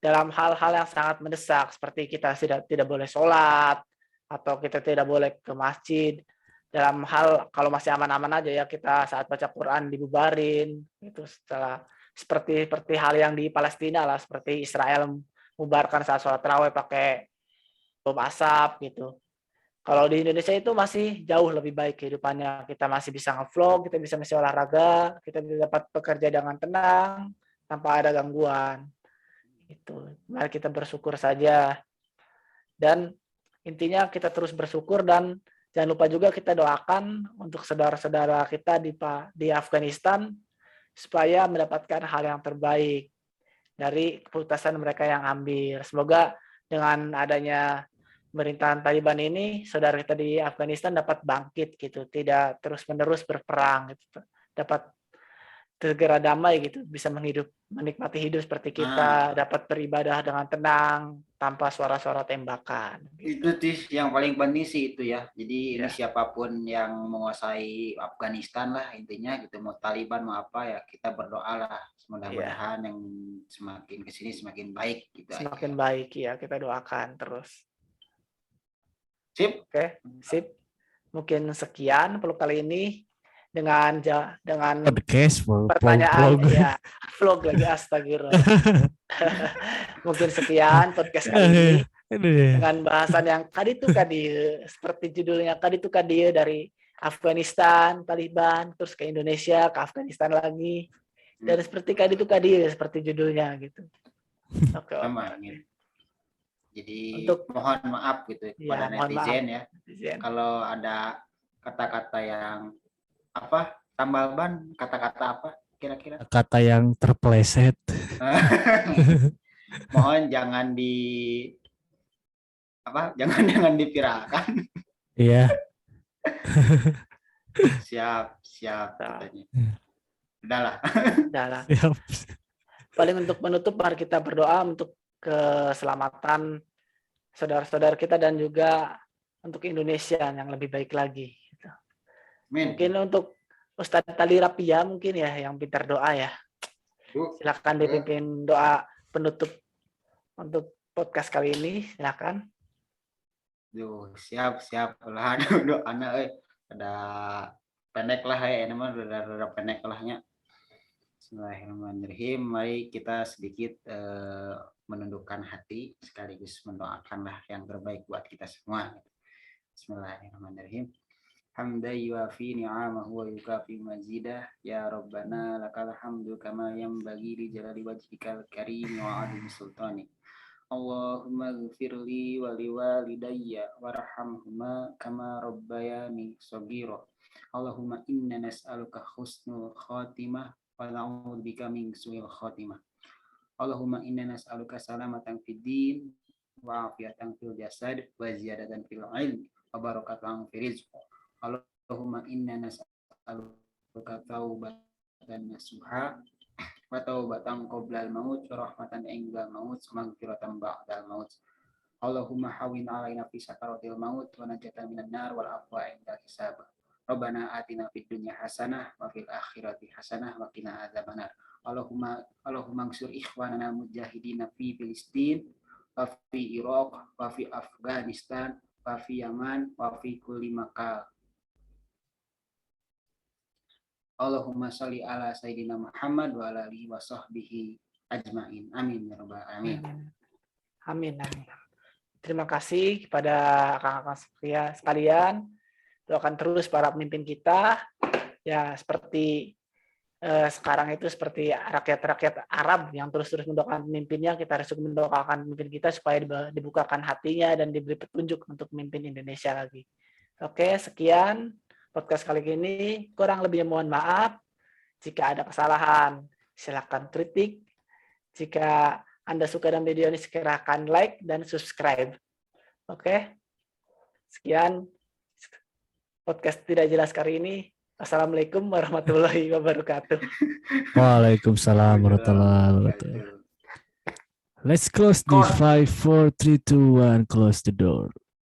dalam hal-hal yang sangat mendesak, seperti kita tidak boleh sholat, atau kita tidak boleh ke masjid. Dalam hal kalau masih aman-aman aja ya, kita saat baca Quran dibubarin, itu seperti hal yang di Palestina lah, seperti Israel membubarkan saat sholat tarawih pakai bom asap gitu. Kalau di Indonesia itu masih jauh lebih baik kehidupannya. Kita masih bisa nge-vlog, kita bisa olahraga, kita bisa dapat bekerja dengan tenang tanpa ada gangguan. Itu. Mari kita bersyukur saja. Dan intinya kita terus bersyukur, dan jangan lupa juga kita doakan untuk saudara-saudara kita di Afghanistan supaya mendapatkan hal yang terbaik dari keputusan mereka yang ambil. Semoga dengan adanya pemerintahan Taliban ini, saudara kita di Afghanistan dapat bangkit gitu, tidak terus-menerus berperang gitu. Dapat segera damai gitu, bisa menikmati hidup seperti kita, dapat beribadah dengan tenang tanpa suara-suara tembakan. Itu sih yang paling penting sih itu ya. Jadi ini Ya. siapapun yang menguasai Afghanistan lah intinya gitu, mau Taliban mau apa ya, kita berdoa lah mudah-mudahan yang semakin kesini semakin baik gitu Semakin aja. baik ya, kita doakan terus. Sip. Oke, sip. Mungkin sekian untuk kali ini dengan Podcast pertanyaan vlog. ya, vlog lagi astagfirullah. Mungkin sekian podcast kali ini dengan bahasan yang kadi tuh seperti judulnya kadi tuh dari Afghanistan, Taliban, terus ke Indonesia, ke Afghanistan lagi. Dan seperti kadi tuh seperti judulnya gitu. Oke. Sama gitu. Jadi Untuk mohon maaf gitu kepada netizen ya. Kalau ada kata-kata yang apa tambal ban, kata-kata apa kira-kira? Kata yang terpeleset. Mohon jangan jangan dipiralkan. Iya. Siap katanya. Udahlah. Siap. Paling untuk menutup mari kita berdoa untuk keselamatan saudara-saudara kita dan juga untuk Indonesia yang lebih baik lagi. Mungkin untuk Ustadz Tali Rapia mungkin ya yang pintar doa ya. Silakan dipimpin doa penutup untuk podcast kali ini. Silakan. Siap lah doa anak ada pendek lah ya nama udah pendek lahnya. Bismillahirrahmanirrahim. Mari kita sedikit menundukkan hati sekaligus mendoakanlah yang terbaik buat kita semua. Bismillahirrahmanirrahim. Hamdan yuafi ni'amahu wa yukafi mazidah. Ya Rabbana lakal hamdu kama yanbaghi li jalali wajhikal karim wa 'azimi sultanik. Allahumma ghfirli wa liwalidayya warhamhuma kama rabbayani shaghira. Allahumma inna nas'aluka husnul khatimah wa na'udzubika min su'il khatimah. Allahumma inna nas'aluka salamatan fid din wa afiatan fil jasad wa ziyadatan fil ilm wa barakatan fil rizq. Allahumma inna nas'aluka taubatan nasuha wa taubatan qoblal maut wa rahmatan indal maut wa maghfiratan ba'dal maut. Allahumma hawwin 'alaina fi sakaratil maut wa najatan minan nar wal afwa indal hisab. Rabbana atina fid dunya hasanah wa fil akhirati hasanah wa qina adzabannar. Allahumma ansur ikhwanana mujahidina fi Filistin wa fi Iraq wa fi Afghanistan wa fi Yaman wa fi kulli makan. Allahumma sholli ala sayyidina Muhammad wa ala alihi wa sahbihi ajmain. Amin ya rabbal alamin. Amin. Terima kasih kepada kakak-kakak sekalian. Doakan terus para pemimpin kita ya seperti sekarang itu seperti rakyat-rakyat Arab yang terus-terus mendoakan pemimpinnya, kita harus mendoakan pemimpin kita supaya dibukakan hatinya dan diberi petunjuk untuk memimpin Indonesia lagi. Oke, sekian podcast kali ini. Kurang lebihnya mohon maaf. Jika ada kesalahan, silakan kritik. Jika Anda suka dengan video ini, silakan like dan subscribe. Oke. Sekian podcast tidak jelas kali ini. Assalamualaikum warahmatullahi wabarakatuh. Waalaikumsalam warahmatullahi wabarakatuh. Let's close the 5, 4, 3, 2, 1. Close the door.